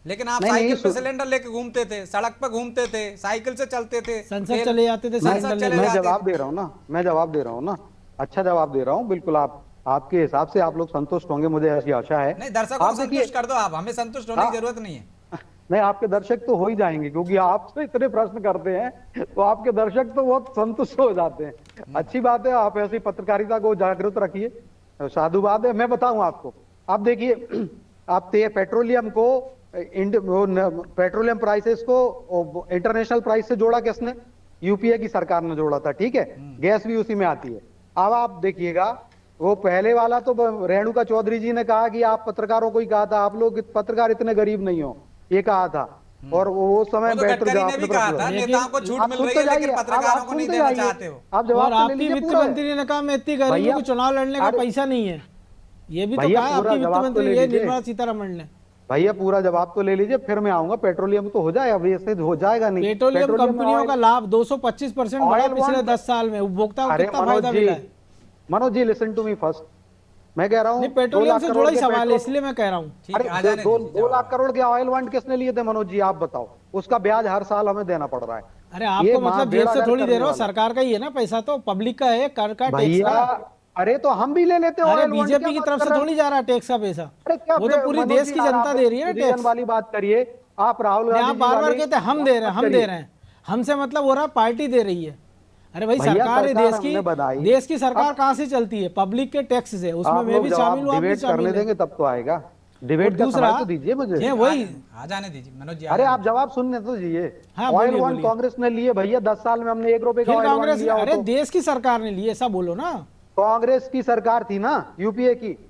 लेकिन आप नहीं, साइकिल पे नहीं, सिलेंडर लेके घूमते थे, सड़क पे घूमते थे, साइकिल से चलते थे, संसद चले जाते थे सिलेंडर संसद लेके। चले मैं जाते जवाब थे। दे रहा हूँ ना, मैं जवाब दे रहा हूँ ना, अच्छा जवाब दे रहा हूँ बिल्कुल। आपके हिसाब से आप लोग संतुष्ट होंगे, मुझे ऐसी आशा है। नहीं, दर्शकों को आप देखिए, संतुष्ट कर दो आप, हमें संतुष्ट होने की हाँ। जरूरत नहीं है। नहीं, आपके दर्शक तो हो ही जाएंगे, क्योंकि आपसे इतने प्रश्न करते हैं, तो आपके दर्शक तो बहुत संतुष्ट हो जाते हैं। अच्छी बात है, आप ऐसी पत्रकारिता को जागृत रखिए, साधुवाद है। मैं बताऊं आपको, आप देखिए, आप पेट्रोलियम को, पेट्रोलियम प्राइसेस को इंटरनेशनल प्राइस से जोड़ा किसने? यूपीए की सरकार ने जोड़ा था, ठीक है। गैस भी उसी में आती है। अब आप देखिएगा, वो पहले वाला तो रेणुका चौधरी जी ने कहा कि आप पत्रकारों को ही कहा था, आप लोग पत्रकार इतने गरीब नहीं हो, ये कहा था। और वो समय वो तो गडकरी ने भी कहा था, नेताओं को छूट मिल रही है लेकिन पत्रकारों को नहीं देना चाहते हो। आप जवाब और तो ले आपकी लीजिए वित्त पूरा। मंत्री ने कहा मैं इतनी गरीबों को चुनाव लड़ने का अरे- पैसा नहीं है, ये भी तो भैया, कहा पूरा आपकी वित्त जवाब तो मंत्री ले ये लीजिए। निर्मला सीतारमण ने। भैया पूरा जवाब तो ले लीजिए, फिर मैं आऊंगा। पेट्रोलियम तो हो जाए, अब ऐसे हो जाएगा नहीं। पेट्रोलियम में कंपनियों का ऑयल- लाभ 225% बढ़ा ऑयल पिछले वन- 10 साल में, उपभोक्ता को अरे कितना फायदा मिला है? Manoj ji listen to me first. मैं कह रहा हूँ नहीं, पेट्रोलियम से जुड़ा ही सवाल है, पेट्रोल- इसलिए मैं कह रहा हूँ। ठीक है, आ अरे जाने दो दीजिए, 2 लाख करोड़ के ऑयल बॉन्ड किसने लिए थे मनोज जी, आप बताओ। उसका ब्याज हर साल हमें देना पड़ रहा है। अरे ये आपको माँ मतलब जेब से बेड़ा थोड़ी दे करने रहे हो, वाला। सरकार का ही है ना पैसा, तो पब्लिक का है, कर का, टैक्स भैया, का। अरे तो हम भी ले लेते हैं अरे ऑयल बॉन्ड, बीजेपी क्या की बात तरफ कर से रहे हैं? थोड़ी जा रहा है टैक्स का पैसा, अरे क्या वो तो पूरी मनोज देश जी, की यार, जनता आप दे रही है रिलीजन टैक्स। वाली बात करिए। आप राहुल नहीं, गांधी आप जी बार बार वाली कहते हैं हम दे रहे हैं, बात हम दे करिए। रहे हैं, हमसे मतलब हो रहा है पार्टी दे रही है। अरे भाई भैया, सरकार है सरकार देश हमने बनाई। की, देश की सरकार कहाँ से चलती है? पब्लिक के टैक्स से, उसमें आप मैं लोग भी जब शामिल हूँ, आप भी डिबेट शामिल करने हैं। देंगे तब तो आएगा। डिबेट और का दूसरा, समय तो दीजिए मुझे। ये वही, आ जाने दीजिए मनोज जी। अरे आप जवाब सुनने तो दीजिए। हाँ, ऑयल बोलिए, बॉन्ड बोलिए। कांग्रेस ने लिए भैया, 10 साल में हमने 1 रुपए का फिर ऑयल बॉन्ड कांग्रेस, लिया हो अरे तो। देश की सरकार ने लिए, ऐसा बोलो ना। कांग्रेस की सरकार थी ना, यूपीए की,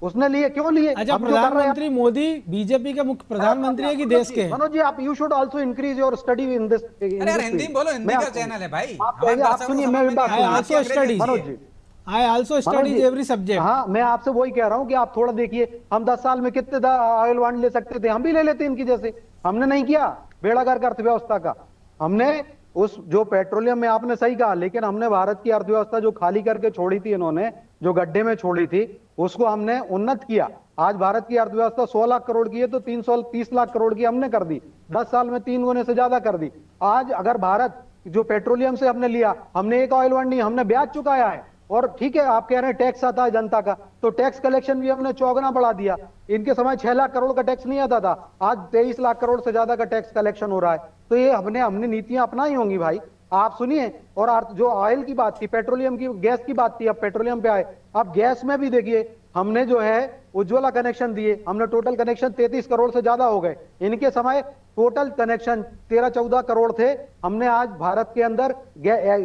उसने लिए। क्यों लिए? अच्छा, हम जो कर रहे हैं- प्रधानमंत्री मोदी बीजेपी के मुख्य प्रधानमंत्री है कि देश के हैं? मनोज जी, आप you should also increase your study in this. अरे यार हिंदी में बोलो, हिंदी का चैनल है भाई, आप हमारे आप दर्शकों को सुनिए, समझ मैं में भी नहीं बात आ I रहा, सुनिए। आपकी also अंग्रेजी studies. मनोज है। जी, आई ऑल्सो मनोज स्टडीज जी, एवरी सब्जेक्ट। हाँ, मैं आपसे वही कह रहा हूँ कि आप थोड़ा देखिए, हम 10 साल में कितने ऑयल बॉन्ड ले सकते थे, हम भी ले लेते इनकी जैसे। हमने नहीं किया बेड़ा गर्क अर्थव्यवस्था का। हमने उस जो पेट्रोलियम में, आपने सही कहा, लेकिन हमने भारत की अर्थव्यवस्था जो खाली करके छोड़ी थी इन्होंने, जो गड्ढे में छोड़ी थी, उसको हमने उन्नत किया। आज भारत की अर्थव्यवस्था 100 लाख करोड़ की है, तो 330 लाख करोड़ की हमने कर दी। 10 साल में 3 गुने से ज्यादा कर दी। आज अगर भारत जो पेट्रोलियम से हमने लिया, हमने एक ऑयल बॉन्ड नहीं, हमने ब्याज चुकाया है। और ठीक है, आप कह रहे हैं टैक्स आता है जनता का, तो टैक्स कलेक्शन भी हमने चौगुना बढ़ा दिया। इनके समय 6 लाख करोड़ का टैक्स नहीं आता था, आज 23 लाख करोड़ से ज्यादा का टैक्स कलेक्शन हो रहा है। तो ये हमने नीतियां अपनाई होंगी भाई। आप सुनिए। और जो ऑयल की बात थी, पेट्रोलियम की, गैस की बात थी, अब पेट्रोलियम पे आए। अब गैस में भी देखिए, हमने जो है उज्ज्वला कनेक्शन दिए, हमने टोटल कनेक्शन 33 करोड़ से ज्यादा हो गए। इनके समय टोटल कनेक्शन 13-14 करोड़ थे। हमने आज भारत के अंदर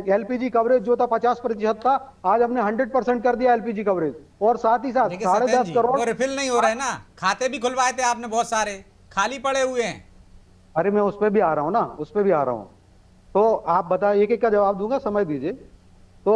एलपीजी कवरेज जो था 50% था, आज हमने 100% कर दिया एलपीजी कवरेज। और साथ ही साथ देखिए 10.5 सत्येंद्र जी, करोड़। वो रिफिल नहीं हो रहा है ना, खाते भी खुलवाए थे आपने बहुत सारे, खाली पड़े हुए हैं। अरे मैं उस पर भी आ रहा हूं ना, उस पर भी आ रहा हूं। तो आप बताइए, एक एक का जवाब दूंगा, समय दीजिए। तो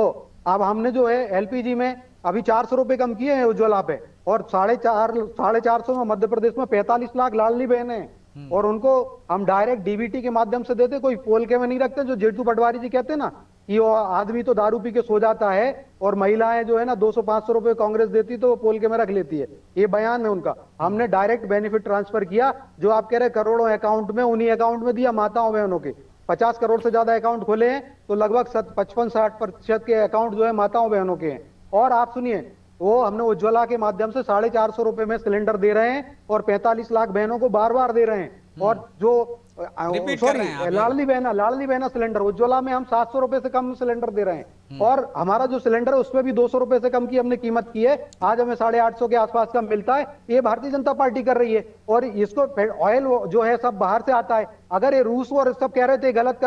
अब हमने जो है एलपीजी में अभी 400 रुपए कम किए हैं उज्ज्वला पे, और 450 में मध्य प्रदेश में 45 लाख लाडली बहनें हैं। और उनको हम डायरेक्ट डीबीटी के माध्यम से देते, कोई पोल के में नहीं रखते, जो जेठू पटवारी जी कहते हैं ना, कि वो आदमी तो दारू पी के सो जाता है और महिलाएं जो है ना 200-500 रुपए कांग्रेस देती तो वो पोल के में रख लेती है। ये बयान है उनका। हमने डायरेक्ट बेनिफिट ट्रांसफर किया, जो आप कह रहे करोड़ों अकाउंट में, उन्हीं अकाउंट में दिया माताओं बहनों के। 50 करोड़ से ज्यादा अकाउंट खोले हैं तो लगभग 55-60% के अकाउंट जो है माताओं बहनों के हैं। और आप सुनिए, वो हमने उज्ज्वला के माध्यम से 450 रुपए में सिलेंडर दे रहे हैं और 45 लाख बहनों को बार बार दे रहे हैं। और जो रिपीट कर रहे हैं आप लाडली बहना सिलेंडर, उज्ज्वला में हम 700 रुपए से कम सिलेंडर दे रहे हैं। और हमारा जो सिलेंडर है उसमें भी 200 रुपए से कम की हमने कीमत की है। आज हमें 850 के आसपास का मिलता है। ये भारतीय जनता पार्टी कर रही है। और इसको ऑयल जो है सब बाहर से आता है। अगर ये रूस और सब कह रहे थे गलत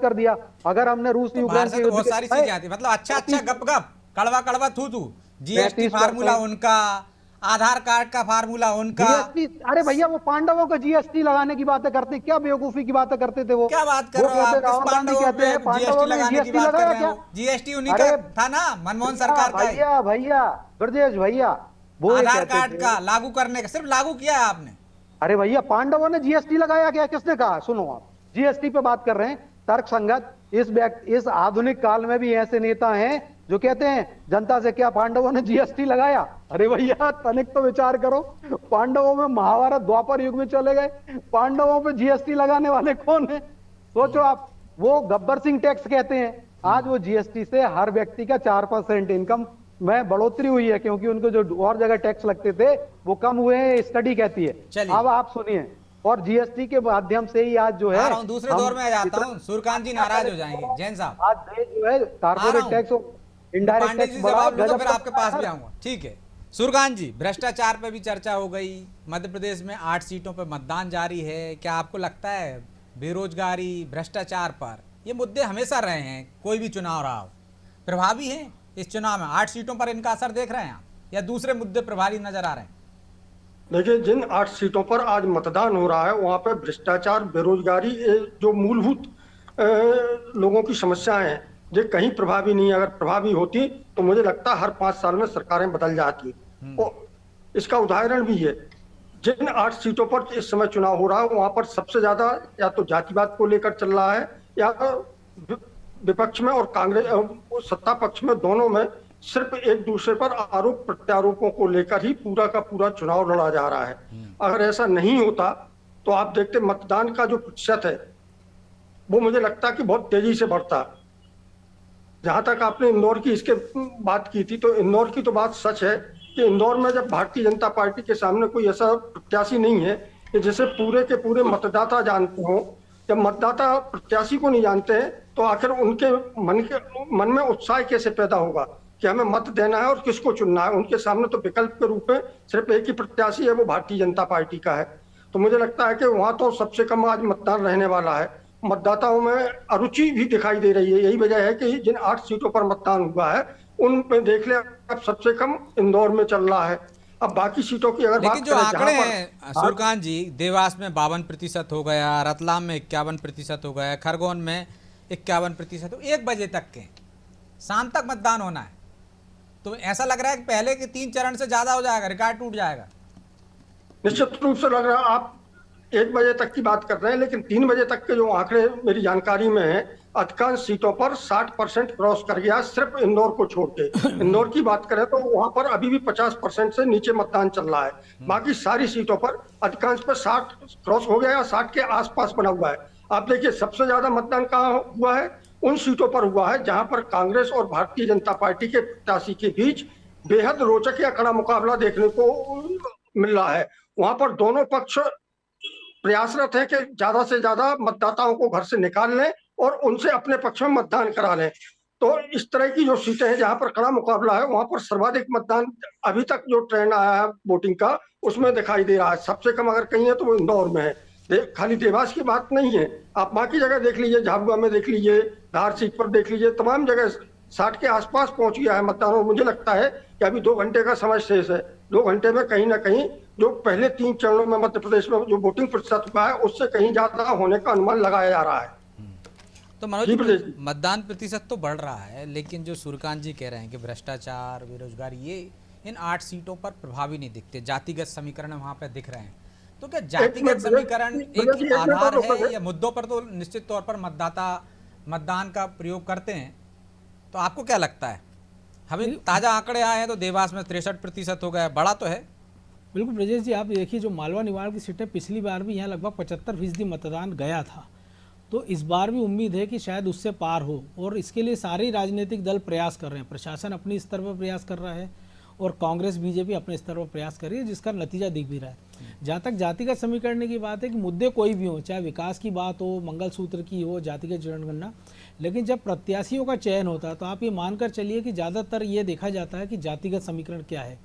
कर दिया, अगर हमने रूस तो यूक्रेन बाहर से तो बहुत सारी चीजें आती है, मतलब अच्छा गप कड़वा थू जीएसटी फार्मूला उनका, आधार कार्ड का फार्मूला उनका, जीएसटी। अरे भैया वो पांडवों का जीएसटी लगाने की बातें करते, क्या बेवकूफी की बातें करते थे वो। क्या बात कर रहे हो आप? किस पांडवों पे जीएसटी लगाने की बात कर रहे हो? जीएसटी उन्हीं का था ना, मनमोहन सरकार का। भैया ब्रजेश भैया, वो आधार कार्ड का लागू करने का सिर्फ लागू किया है आपने। अरे भैया पांडवों ने जीएसटी लगाया क्या? किसने कहा? सुनो, आप जीएसटी पे बात कर रहे हैं, तर्क संगत। इस आधुनिक काल में भी ऐसे नेता हैं जो कहते हैं जनता से क्या पांडवों ने जीएसटी लगाया। अरे भैया तनिक तो विचार करो, पांडवों में महाभारत द्वापर युग में चले गए, पांडवों पे जीएसटी लगाने वाले कौन है? सोचो आप। वो गब्बर सिंह टैक्स कहते हैं। आज वो जीएसटी से हर व्यक्ति का 4% इनकम में बढ़ोतरी हुई है, क्योंकि उनको जो और जगह टैक्स लगते थे वो कम हुए हैं, स्टडी कहती है। अब आप सुनिए, और जीएसटी के माध्यम से ही आज जो है दूसरे दौर में आ जाता हूँ, सूर्यकांत जी नाराज हो जाएंगे। जैन साहब, आज देश जो है कारपोरेट टैक्स, इंडायरेक्ट टैक्स जवाब लो तो फिर आपके पास भी आऊंगा। ठीक है सूर्यकांत जी, भ्रष्टाचार पे भी चर्चा हो गई। मध्य प्रदेश में 8 सीटों पे मतदान जारी है। क्या आपको लगता है बेरोजगारी, भ्रष्टाचार पर ये मुद्दे हमेशा रहे हैं, कोई भी चुनाव रहा हो, प्रभावी है इस चुनाव में? 8 सीटों पर इनका असर देख रहे हैं आप, या दूसरे मुद्दे प्रभावी नजर आ रहे हैं? देखिए, जिन 8 सीटों पर आज मतदान हो रहा है वहां पर भ्रष्टाचार, बेरोजगारी, जो मूलभूत लोगों की समस्याएं हैं, ये कहीं प्रभावी नहीं है। अगर प्रभावी होती तो मुझे लगता है हर 5 साल में सरकारें बदल जाती। और इसका उदाहरण भी है, जिन 8 सीटों पर इस समय चुनाव हो रहा है वहां पर सबसे ज्यादा या तो जातिवाद को लेकर चल रहा है, या विपक्ष में और कांग्रेस सत्ता पक्ष में, दोनों में सिर्फ एक दूसरे पर आरोप प्रत्यारोपों को लेकर ही पूरा का पूरा चुनाव लड़ा जा रहा है। अगर ऐसा नहीं होता तो आप देखते मतदान का जो प्रतिशत है वो मुझे लगता कि बहुत तेजी से बढ़ता। जहां तक आपने इंदौर की इसके बात की थी, तो इंदौर की तो बात सच है कि इंदौर में जब भारतीय जनता पार्टी के सामने कोई ऐसा प्रत्याशी नहीं है कि जिसे पूरे के पूरे मतदाता जानते हो, जब मतदाता प्रत्याशी को नहीं जानते हैं तो आखिर उनके मन में उत्साह कैसे पैदा होगा कि हमें मत देना है और किसको चुनना है? उनके सामने तो विकल्प के रूप में सिर्फ एक ही प्रत्याशी है, वो भारतीय जनता पार्टी का है। तो मुझे लगता है कि वहां तो सबसे कम आज मतदान रहने वाला है। मतदाताओं में अरुचि भी दिखाई दे रही है। यही वजह है कि जिन 8 सीटों पर मतदान हुआ है उनमें देख ले अब सबसे कम इंदौर में चल रहा है। अब बाकी सीटों की अगर लेकिन जो आंकड़े हैं सूर्यकांत जी, देवास में 52% हो गया, रतलाम में 51% हो गया, खरगोन में 51%, 1 बजे तक के, शाम तक मतदान होना है। तो ऐसा लग रहा है कि पहले के 3 चरण से ज्यादा हो जाएगा, रिकॉर्ड टूट जाएगा। निश्चित रूप से लग रहा है। आप 1 बजे तक की बात कर रहे हैं, लेकिन 3 बजे तक के जो आंकड़े मेरी जानकारी में है, अधिकांश सीटों पर 60% क्रॉस कर गया, सिर्फ इंदौर को छोड़ के। इंदौर की बात करें तो वहां पर अभी भी 50% से नीचे मतदान चल रहा है। बाकी सारी सीटों पर अधिकांश पर 60 क्रॉस हो गया या 60 के आसपास बना हुआ है। आप देखिए सबसे ज्यादा मतदान कहाँ हुआ है? उन सीटों पर हुआ है जहां पर कांग्रेस और भारतीय जनता पार्टी के प्रत्याशी के बीच बेहद रोचक या कड़ा मुकाबला देखने को मिल रहा है। वहां पर दोनों पक्ष प्रयासरत है कि ज्यादा से ज्यादा मतदाताओं को घर से निकाल लें और उनसे अपने पक्ष में मतदान करा लें। तो इस तरह की जो सीटें हैं जहां पर कड़ा मुकाबला है, वहां पर सर्वाधिक मतदान अभी तक जो ट्रेंड आया है वोटिंग का, उसमें दिखाई दे रहा है। सबसे कम अगर कहीं है तो वो इंदौर में है। खाली देवास की बात नहीं है, आप बाकी जगह देख लीजिए, झाबुआ में देख लीजिए, धार सीट पर देख लीजिए, तमाम जगह 60 के आसपास पहुंच गया है मतदान। और मुझे लगता है कि अभी 2 घंटे का समय शेष है। 2 घंटे में कहीं ना कहीं जो पहले 3 चरणों में मध्य प्रदेश में जो वोटिंग प्रतिशत हुआ है उससे कहीं ज्यादा होने का अनुमान लगाया जा रहा है। तो मनोज जी, मतदान प्रतिशत तो बढ़ रहा है, लेकिन जो सूर्यकांत जी कह रहे हैं कि भ्रष्टाचार, बेरोजगारी, ये इन 8 सीटों पर प्रभावी नहीं दिखते। जातिगत समीकरण वहां पर दिख रहे हैं। तो क्या जातिगत समीकरण एक आधार है, या मुद्दों पर तो निश्चित तौर पर मतदाता मतदान का प्रयोग करते हैं, तो आपको क्या लगता है? हमें ताज़ा आंकड़े आए हैं तो देवास में 63% हो गया, बड़ा तो है। बिल्कुल ब्रजेश जी, आप देखिए जो मालवा निवाड़ की सीटें पिछली बार भी यहाँ लगभग 75% मतदान गया था, तो इस बार भी उम्मीद है कि शायद उससे पार हो, और इसके लिए सारे राजनीतिक दल प्रयास कर रहे हैं। प्रशासन अपने स्तर पर प्रयास कर रहा है और कांग्रेस बीजेपी अपने स्तर पर प्रयास कर रही है, जिसका नतीजा दिख भी रहा है। जहाँ तक जातिगत समीकरण की बात है कि मुद्दे कोई भी हो, चाहे विकास की बात हो, मंगलसूत्र की हो, जातिगत जनगणना, लेकिन जब प्रत्याशियों का चयन होता है तो आप ये मानकर चलिए कि ज़्यादातर ये देखा जाता है कि जातिगत समीकरण क्या है।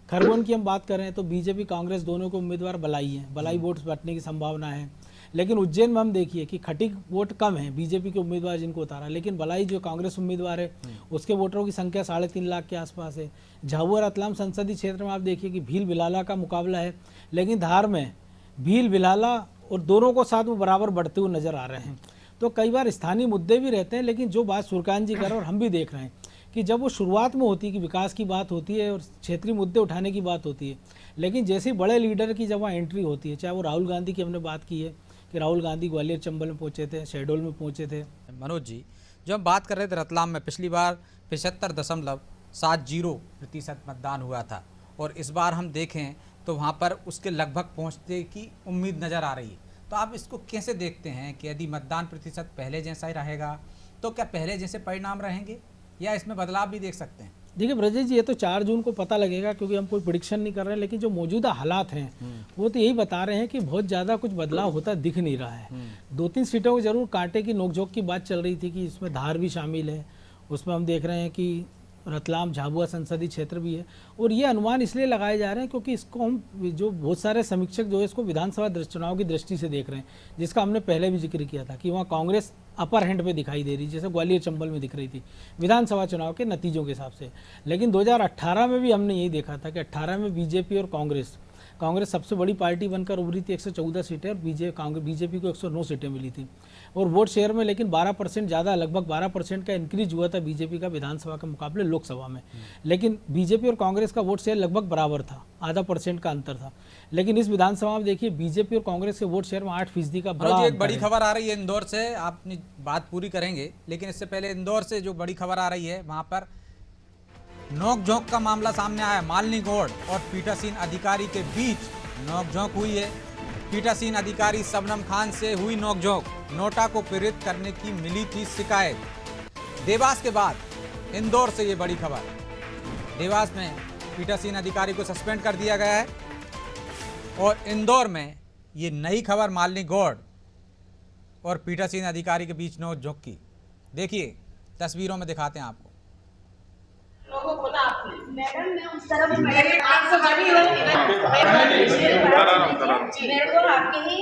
खरगोन की हम बात करें तो बीजेपी कांग्रेस दोनों को उम्मीदवार बलाई हैं, बलाई वोट बटने की संभावना है। लेकिन उज्जैन में हम देखिए कि खटीक वोट कम है बीजेपी के उम्मीदवार जिनको उतारा, लेकिन बलाई जो कांग्रेस उम्मीदवार है उसके वोटरों की संख्या 3.5 लाख के आसपास है। झाबुआ रतलाम संसदीय क्षेत्र में आप देखिए कि भील बिलाला का मुकाबला है, लेकिन धार में भील बिलाला और दोनों को साथ में बराबर बढ़ते हुए नजर आ रहे हैं। तो कई बार स्थानीय मुद्दे भी रहते हैं, लेकिन जो बात सुरकान जी कर रहे हैं और हम भी देख रहे हैं कि जब वो शुरुआत में होती है कि विकास की बात होती है और क्षेत्रीय मुद्दे उठाने की बात होती है, लेकिन जैसे बड़े लीडर की जब वहाँ एंट्री होती है, चाहे वो राहुल गांधी की हमने बात की है कि राहुल गांधी ग्वालियर चंबल में पहुँचे थे, शहडोल में पहुँचे थे। मनोज जी, जो हम बात कर रहे थे रतलाम में पिछली बार 75.70% मतदान हुआ था, और इस बार हम देखें तो वहाँ पर उसके लगभग पहुँचने की उम्मीद नज़र आ रही है। तो आप इसको कैसे देखते हैं कि यदि मतदान प्रतिशत पहले जैसा ही रहेगा तो क्या पहले जैसे परिणाम रहेंगे या इसमें बदलाव भी देख सकते हैं? देखिए ब्रजेश जी, ये तो 4 जून को पता लगेगा, क्योंकि हम कोई प्रिडिक्शन नहीं कर रहे हैं, लेकिन जो मौजूदा हालात हैं वो तो यही बता रहे हैं कि बहुत ज़्यादा कुछ बदलाव होता दिख नहीं रहा है। 2-3 सीटों को जरूर कांटे की नोकझोंक की बात चल रही थी कि इसमें धार भी शामिल है, उसमें हम देख रहे हैं कि रतलाम झाबुआ संसदीय क्षेत्र भी है, और ये अनुमान इसलिए लगाए जा रहे हैं क्योंकि इसको हम जो बहुत सारे समीक्षक जो है इसको विधानसभा चुनाव की दृष्टि से देख रहे हैं, जिसका हमने पहले भी जिक्र किया था कि वहाँ कांग्रेस अपर हैंड पे दिखाई दे रही, जैसे ग्वालियर चंबल में दिख रही थी विधानसभा चुनाव के नतीजों के हिसाब से। लेकिन 2018 में भी हमने यही देखा था कि 18 में बीजेपी और कांग्रेस सबसे बड़ी पार्टी बनकर उभरी थी, 114 सीटें, और बीजेपी को 109 सीटें मिली थी, और वोट शेयर में लेकिन 12% ज़्यादा, लगभग 12% का इंक्रीज हुआ था बीजेपी का विधानसभा के मुकाबले लोकसभा में। लेकिन बीजेपी और कांग्रेस का वोट शेयर लगभग बराबर था, 0.5% का अंतर था। लेकिन इस विधानसभा में देखिए बीजेपी और कांग्रेस के वोट शेयर में 8% का बड़ा एक बड़ी खबर आ रही है इंदौर से, आप अपनी बात पूरी करेंगे, लेकिन इससे पहले इंदौर से जो बड़ी खबर आ रही है वहाँ पर नोकझोंक का मामला सामने आया। मालिनी गौड़ और पीठासीन अधिकारी के बीच नोकझोंक हुई है। पीठासीन अधिकारी शबनम खान से हुई नोकझोंक, नोटा को प्रेरित करने की मिली थी शिकायत। देवास के बाद इंदौर से ये बड़ी खबर। देवास में पीठासीन अधिकारी को सस्पेंड कर दिया गया है, और इंदौर में ये नई खबर मालिनी गौड़ और पीठासीन अधिकारी के बीच नोकझोंक की। देखिए तस्वीरों में दिखाते हैं आपको। लोगों को ना मैडम मैं उस तरफ मैडम आपको जानी हो मेरे को आपके ही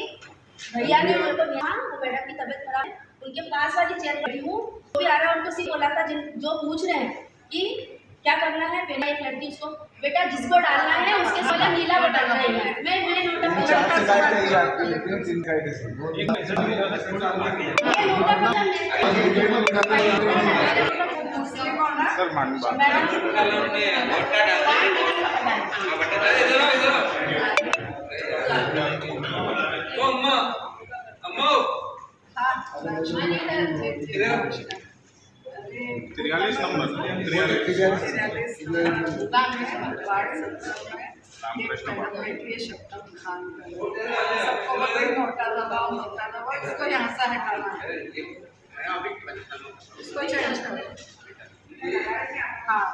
भैया ने मेरे को यहाँ वो मैडम की तबीयत खराब है, उनके पास वाली चेयर बैठी हूँ, जो भी आ रहा है उनको सिर्फ बोला था जो पूछ रहे हैं कि क्या करना है। पहले एक लड़की उसको बेटा जिसको डालना है उसके साथ नीला बटन है, मैं इसको यहाँ से हटाना है, इसको चेंज करो। हाँ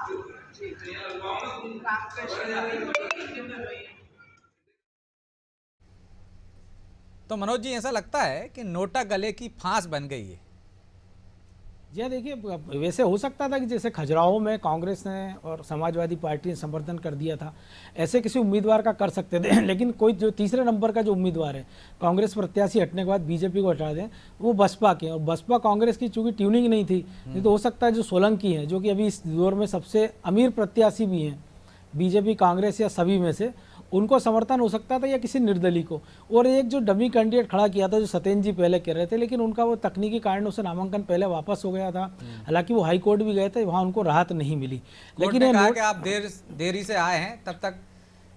तो मनोज जी, ऐसा लगता है कि नोटा गले की फांस बन गई है। जी देखिए, वैसे हो सकता था कि जैसे खजुराहो में कांग्रेस ने और समाजवादी पार्टी ने समर्थन कर दिया था, ऐसे किसी उम्मीदवार का कर सकते थे, लेकिन कोई जो तीसरे नंबर का जो उम्मीदवार है, कांग्रेस प्रत्याशी हटने के बाद बीजेपी को हटा दें, वो बसपा के, और बसपा कांग्रेस की चूंकि ट्यूनिंग नहीं थी, नहीं तो हो सकता है जो सोलंकी है, जो कि अभी इस दौर में सबसे अमीर प्रत्याशी भी हैं बीजेपी कांग्रेस या सभी में से, उनको समर्थन हो सकता था, या किसी निर्दलीय को। और एक जो डमी कैंडिडेट खड़ा किया था जो सत्येंद्र जी पहले कह रहे थे, लेकिन उनका वो तकनीकी कारण से नामांकन पहले वापस हो गया था। हालांकि वो हाई कोर्ट भी गए थे, वहाँ उनको राहत नहीं मिली। लेकिन ये कहा कि आप देरी से आए हैं, तब तक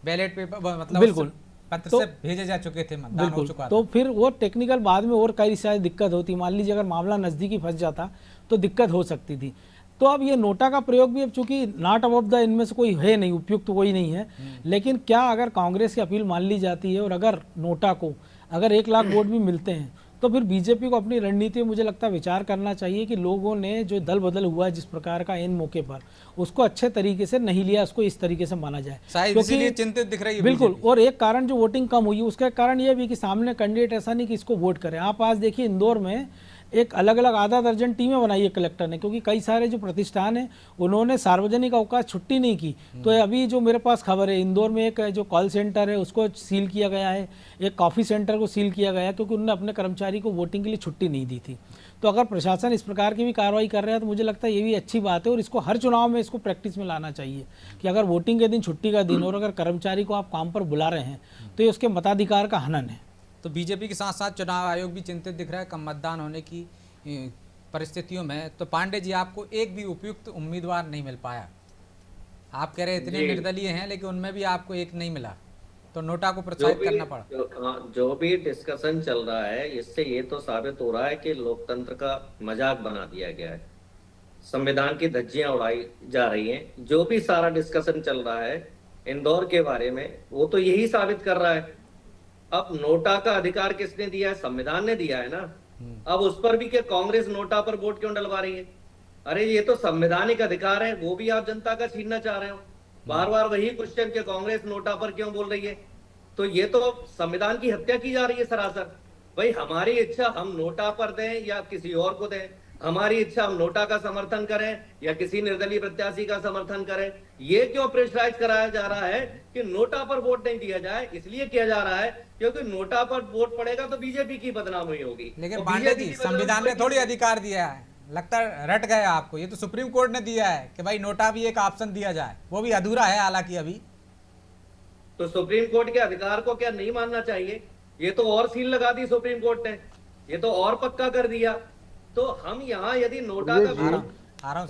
बैलेट पेपर मतलब बिल्कुल पत्र से भेजे जा चुके थे, मतदान हो चुका था। तो फिर वो टेक्निकल बाद में और कई सारी दिक्कत होती। मान लीजिए अगर मामला नज़दीकी फंस जाता तो दिक्कत हो सकती थी। तो अब ये नोटा का प्रयोग भी अब चूंकि नॉट अबव द इनमें से कोई है नहीं, उपयुक्त तो कोई नहीं है, लेकिन क्या अगर कांग्रेस की अपील मान ली जाती है और अगर नोटा को अगर 1 लाख वोट भी मिलते हैं तो फिर बीजेपी को अपनी रणनीति में मुझे लगता है विचार करना चाहिए कि लोगों ने जो दल बदल हुआ है जिस प्रकार का इन मौके पर, उसको अच्छे तरीके से नहीं लिया, उसको इस तरीके से माना जाए, शायद इसीलिए चिंतित दिख रही है बिल्कुल। बीजेपी। और एक कारण जो वोटिंग कम हुई उसका कारण यह भी कि सामने कैंडिडेट ऐसा नहीं कि इसको वोट करें। आप आज देखिए इंदौर में एक अलग अलग आधा दर्जन टीमें बनाई है कलेक्टर ने, क्योंकि कई सारे जो प्रतिष्ठान हैं उन्होंने सार्वजनिक अवकाश छुट्टी नहीं की। तो अभी जो मेरे पास खबर है, इंदौर में एक जो कॉल सेंटर है उसको सील किया गया है, एक कॉफ़ी सेंटर को सील किया गया है, क्योंकि उन्होंने अपने कर्मचारी को वोटिंग के लिए छुट्टी नहीं दी थी। तो अगर प्रशासन इस प्रकार की भी कार्रवाई कर रहा है तो मुझे लगता है ये भी अच्छी बात है, और इसको हर चुनाव में इसको प्रैक्टिस में लाना चाहिए कि अगर वोटिंग के दिन छुट्टी का दिन और अगर कर्मचारी को आप काम पर बुला रहे हैं तो ये उसके मताधिकार का हनन है। तो बीजेपी के साथ साथ चुनाव आयोग भी चिंतित दिख रहा है कम मतदान होने की परिस्थितियों में। तो पांडे जी, आपको एक भी उपयुक्त उम्मीदवार नहीं मिल पाया। आप कह रहे इतने निर्दलीय हैं लेकिन उनमें भी आपको एक नहीं मिला, तो नोटा को प्रोत्साहित करना पड़ा। जो भी डिस्कशन चल रहा है इससे ये तो साबित हो रहा है कि लोकतंत्र का मजाक बना दिया गया है, संविधान की धज्जियां उड़ाई जा रही हैं। जो भी सारा डिस्कशन चल रहा है इंदौर के बारे में वो तो यही साबित कर रहा है। अब नोटा का अधिकार किसने दिया है? संविधान ने दिया है ना। अब उस पर भी क्या कांग्रेस नोटा पर वोट क्यों डलवा रही है? अरे ये तो संवैधानिक अधिकार है, वो भी आप जनता का छीनना चाह रहे हो। बार बार वही क्वेश्चन कि कांग्रेस नोटा पर क्यों बोल रही है, तो ये तो संविधान की हत्या की जा रही है सरासर। भाई हमारी इच्छा हम नोटा पर दें या किसी और को दें, हमारी इच्छा हम नोटा का समर्थन करें या किसी निर्दलीय प्रत्याशी का समर्थन करें, ये क्यों प्रेशराइज कराया जा रहा है कि नोटा पर वोट नहीं दिया जाए? इसलिए किया जा रहा है क्योंकि नोटा पर वोट पड़ेगा तो बीजेपी की बदनामी होगी। लेकिन पांडे जी, संविधान ने थोड़ी अधिकार दिया है, लगता है रट गए आपको। ये तो सुप्रीम कोर्ट ने दिया है कि भाई नोटा भी एक ऑप्शन दिया जाए, वो भी अधूरा है हालांकि अभी। तो सुप्रीम कोर्ट के अधिकार को क्या नहीं मानना चाहिए? ये तो और सील लगा दी सुप्रीम कोर्ट ने, ये तो और पक्का कर दिया। तो हम यहाँ यदि नोटा का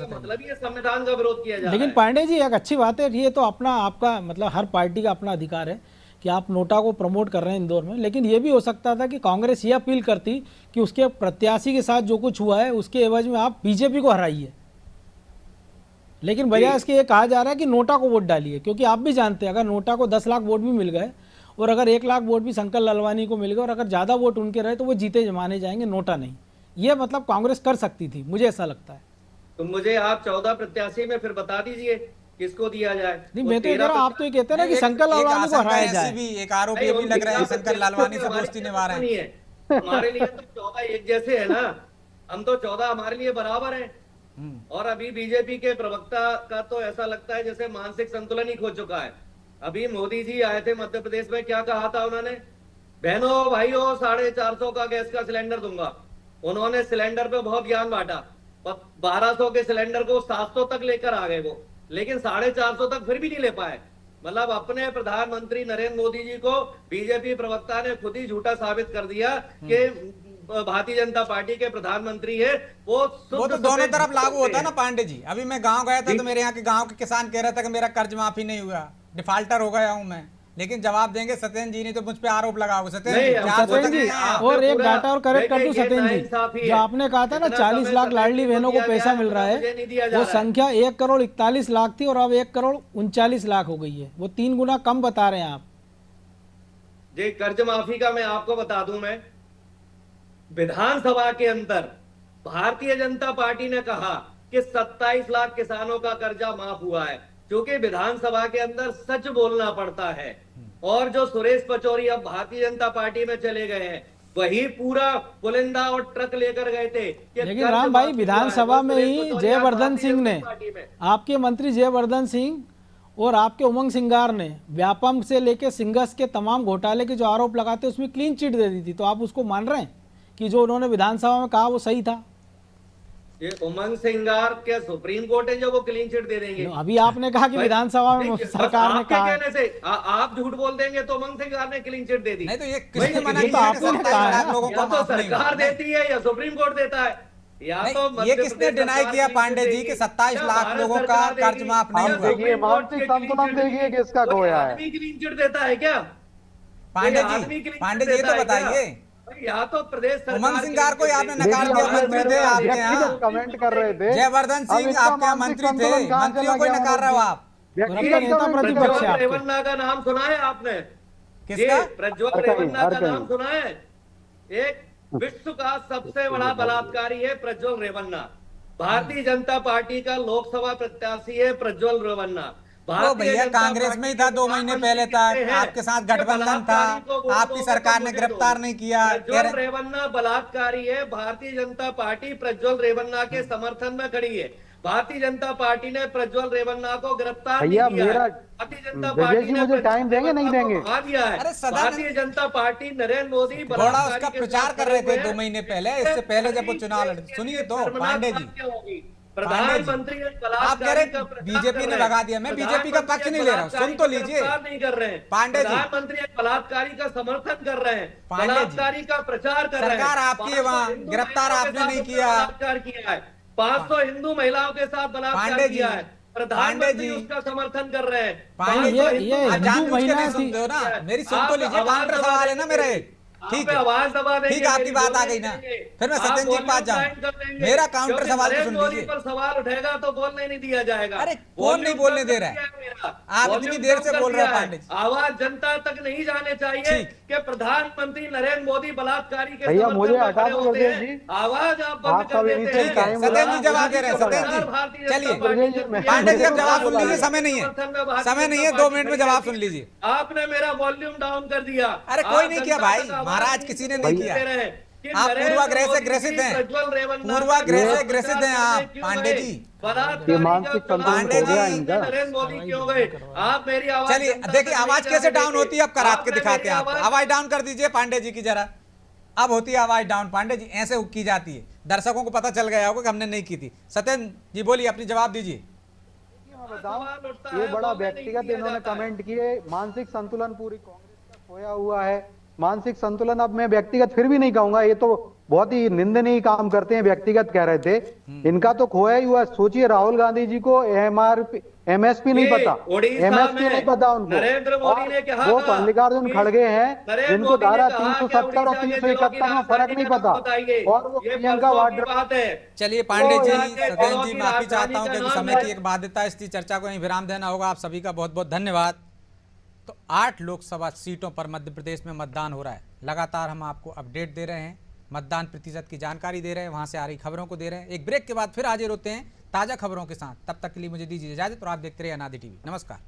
मतलब ये संविधान का विरोध किया जा रहा है। लेकिन पांडे जी एक अच्छी बात है, ये तो अपना आपका मतलब हर पार्टी का अपना अधिकार है कि आप नोटा को प्रमोट कर रहे हैं इंदौर में, लेकिन ये भी हो सकता था कि कांग्रेस ये अपील करती कि उसके प्रत्याशी के साथ जो कुछ हुआ है उसके एवज में आप बीजेपी को हराइए। लेकिन बजाय इसके ये कहा जा रहा है कि नोटा को वोट डालिए, क्योंकि आप भी जानते हैं अगर नोटा को 10 लाख वोट भी मिल गए और अगर 1 लाख वोट भी शंकर लालवानी को मिल गए और अगर ज़्यादा वोट उनके रहे तो वो जीते माने जाएंगे, नोटा नहीं। ये मतलब कांग्रेस कर सकती थी, मुझे ऐसा लगता है। तो मुझे आप 14 प्रत्याशी में फिर बता दीजिए किसको दिया जाए। नहीं मैं तो कह रहा हूं, आप तो ये कहते हैं ना कि शंकर लालवानी को हराया जाए। भी एक आरोप ये भी लग रहा है शंकर लालवानी से दोस्ती निभा रहे हैं। हमारे लिए तो 14 एक जैसे है ना, हम तो 14 हमारे लिए बराबर हैं। और अभी बीजेपी के प्रवक्ता का तो ऐसा लगता है जैसे मानसिक संतुलन ही खो चुका है। अभी मोदी जी आए थे मध्य प्रदेश में, क्या कहा था उन्होंने? बहनों भाइयों 450 का गैस का सिलेंडर दूंगा। उन्होंने सिलेंडर पे बहुत ज्ञान बांटा, 1200 के सिलेंडर को 700 तक लेकर आ गए वो, लेकिन 450 तक फिर भी नहीं ले पाए। मतलब अपने प्रधानमंत्री नरेंद्र मोदी जी को बीजेपी प्रवक्ता ने खुद ही झूठा साबित कर दिया कि भारतीय जनता पार्टी के प्रधानमंत्री है वो तो दोनों तरफ लागू होता है ना पांडे जी। अभी मैं गांव गया था तो मेरे यहाँ के गांव के किसान कह रहा था कि मेरा कर्ज माफी नहीं हुआ, डिफाल्टर हो गया हूं मैं। लेकिन जवाब देंगे सत्येंद्र जी ने तो मुझ पे आरोप लगाओगे। सत्येंद्र जी और एक डाटा और करेक्ट कर दूं सत्येंद्र जी, जो आपने कहा था ना 40 लाख लाडली बहनों को पैसा मिल रहा है, वो संख्या 1 करोड़ 41 लाख थी और अब 1 करोड़ 39 लाख हो गई है। वो 3 गुना कम बता रहे हैं आप जी। कर्ज माफी का मैं आपको बता दूं, मैं विधानसभा के अंदर भारतीय जनता पार्टी ने कहा कि 27 लाख किसानों का कर्जा माफ हुआ है, क्योंकि विधानसभा के अंदर सच बोलना पड़ता है। और जो सुरेश पचौरी अब भारतीय जनता पार्टी में चले गए हैं, वही पूरा पुलिंदा और ट्रक लेकर गए थे। लेकिन राम भाई विधानसभा में ही जयवर्धन सिंह ने, आपके मंत्री जयवर्धन सिंह और आपके उमंग सिंगार ने व्यापम से लेके सिंगस के तमाम घोटाले के जो आरोप लगाते उसमें क्लीन चिट दे दी थी। तो आप उसको मान रहे हैं कि जो उन्होंने विधानसभा में कहा वो सही था? ये उमंग सिंगार क्या सुप्रीम कोर्ट है जो वो क्लीन चिट दे देंगे? अभी आपने कहा कि विधानसभा में सरकार ने कहा, कहने से आप झूठ बोल देंगे तो उमंग सिंगार ने क्लीन चिट दे दी। नहीं तो ये किसने मना किया? आपने कहा लोगों को तो सरकार देती है या सुप्रीम कोर्ट देता है, या तो ये किसने डिनाई किया पांडे जी कि 27 लाख लोगों का कर्ज माफ नहीं हुआ? देखिए मानसिक संतुलन देखिए किसका खोया है। आदमी क्लीन चिट देता है क्या पांडे जी? पांडे जी ये तो बताइए या तो प्रदेश सरकार उमंग सिंगार को आपने देखिए, नकार दिया, देखिए, मंत्री थे आपके व्यक्तिगत यहाँ। कमेंट कर रहे थे। जयवर्धन अब सिंह इसका आपके यहाँ मानसिक मंत्री थे, संतुलन कहाँ मंत्रियों चला को ही गया नकार रहे हो मनोज जी? आप। व्यक्तिगत नेता कमेंट प्रतिपक्ष कर है रहे आपके। रेवन्ना का नाम सुना है आपने? किसका? ये प्रज्वल हर कहीं, रेवन्ना हर का कहीं। नाम सुना है? एक विश्व का सबसे बड़ा बलात्कारी है प्रज्वल रेवन्ना। भारतीय जनता पार्टी का लोकसभा प्रत्याशी है प्रज्वल रेवन्ना। वो भैया कांग्रेस में ही था 2 महीने पहले तक, आपके साथ गठबंधन था, आपकी सरकार ने गिरफ्तार नहीं किया। प्रज्वल रेवन्ना बलात्कारी है। भारतीय जनता पार्टी प्रज्वल रेवन्ना के समर्थन में खड़ी है। भारतीय जनता पार्टी ने प्रज्वल रेवन्ना को गिरफ्तार नहीं भैया किया मेरा है। भारतीय जनता ब्रजेश पार्टी जी ने मुझे प्रज्वल टाइम देंगे नहीं रेवन्ना को देंगे? भगा दिया है। अरे सदानंद- भारतीय जनता पार्टी नरेंद्र मोदी घोड़ा बलात्कारी उसका के प्रचार साथ कर रहे थे खड़े 2 हुए महीने हैं। पहले, इससे पहले जब वो चुनाव लड़े। सुनिए तो पांडे जी, प्रधानमंत्री आप कह रहे बीजेपी ने भगा दिया। मैं बीजेपी का पक्ष नहीं ले रहा हूँ, सुन तो लीजिए। नहीं कर रहे हैं पांडे जी। प्रधानमंत्री एक बलात्कारी का समर्थन कर रहे हैं, पांडे जी। बलात्कारी का प्रचार कर रहे हैं। सरकार आपकी है वहाँ, 500 हिंदू गिरफ्तार महिलाओं के आपने साथ नहीं उसने किया। बलात्कार किया है। 500 हिंदू महिलाओं के साथ बलात्कार पांडे जी, किया है। प्रधानमंत्री पांडे जी। उसका समर्थन कर रहे हैं। पांडे जी, 500 ये हिंदू आप हिंदू जानबूझ के महिला नहीं थी। सुनते हो ना, मेरी सुन तो आप लीजिए। आवाज काउंटर दबा सवाल है ना देंगे। मेरा एक, ठीक आप है आवाज दबा देंगे, ठीक है, आपकी मेरी बात आ बोलने गई ना। देंगे। फिर मैं आप सत्येंद्र जी के पास वॉल्यूम जाऊं। डाउन कर देंगे, मेरा काउंटर क्योंकि सवाल तो नरेंद्र सुन मोदी लीजिए। पर सवाल उठेगा तो बोलने नहीं दिया जाएगा। अरे कौन नहीं बोलने दे रहा है? आप इतनी देर से बोल रहे हो पांडे जी। आवाज जनता तक नहीं जाने चाहिए ठीक। कि प्रधानमंत्री नरेंद्र मोदी बलात्कारी के भैया, समर्थन मुझे में हटा खड़े दो होते ब्रजेश हैं। जी। आवाज आप आप बंद कर सब देते इनिशियल हैं। टाइम सत्येंद्र जी जवाब दे रहे हैं, सरकार सत्येंद्र जी। भारतीय जनता चलिए। पार्टी ब्रजेश जी, के मैं- पांडे जी अब जवाब सुन समर्थन लीजिए, समय नहीं है, में भारतीय समय नहीं है, जनता 2 मिनट में पार्टी जवाब खड़ी सुन लीजिए। आपने मेरा वॉल्यूम डाउन कर दिया। अरे कोई आप नहीं किया जनता भाई, तक आवाज महाराज नहीं किसी ने नहीं दे किया। रहे हैं कि आप नरेंद्र पूर्वाग्रह से मोदी ग्रसित जी हैं, प्रज्वल रेवन्ना पूर्वाग्रह का से ग्रसित हैं आप, क्यों पांडे गए? जी। बलात्कारी ये का मानसिक चुनाव संतुलन खो गया लड़ने इनका। नरेंद्र मोदी क्यों गए? आप मेरी आवाज चलिए जनता देखिए, तक आवाज नहीं कैसे जाने डाउन देंगे। होती है, अब करा के आपने दिखाते मेरी हैं आपको। आवाज डाउन कर दीजिए पांडे जी की जरा। अब होती है आवाज डाउन पांडे जी, ऐसे की जाती है। दर्शकों को पता चल गया होगा कि हमने नहीं की थी। सत्येंद्र जी बोलिए, अपनी जवाब दीजिए। मैं बताऊं, ये बड़ा व्यक्तिगत इन्होंने कमेंट किए। मानसिक संतुलन पूरी कांग्रेस का खोया हुआ है। मानसिक संतुलन अब मैं व्यक्तिगत फिर भी नहीं कहूंगा, ये तो बहुत ही निंदनीय काम करते हैं, व्यक्तिगत कह रहे थे। इनका तो खोया ही हुआ। सोचिए, राहुल गांधी जी को एमएसपी नहीं पता, एमएसपी नहीं पता उनको। नरेंद्र मोदी ने कहा वो था मल्लिकार्जुन कि खड़गे हैं नरेंद्र जिनको मोदी ने धारा कहा कि 370 और उड़ीसा के 371 में फर्क नहीं पता, बताइए। और वो ये प्रियंका परसों की वाड्रा। बात है। चलिए पांडे जी, यहाँ के सत्येंद्र जिलों जी की माफी राजधानी चाहता हूं का क्योंकि नाम समय है। की एक बाध्यता है, इसकी चर्चा को यहीं विराम देना होगा। आप सभी का बहुत बहुत धन्यवाद। तो 8 लोकसभा सीटों पर मध्य प्रदेश में मतदान हो रहा है। लगातार हम आपको अपडेट दे रहे हैं, मतदान प्रतिशत की जानकारी दे रहे हैं, वहां से आ रही खबरों को दे रहे हैं। एक ब्रेक के बाद फिर हाजिर होते हैं ताज़ा खबरों के साथ। तब तक के लिए मुझे दीजिए इजाजत और आप देखते रहिए अनादि टीवी। नमस्कार।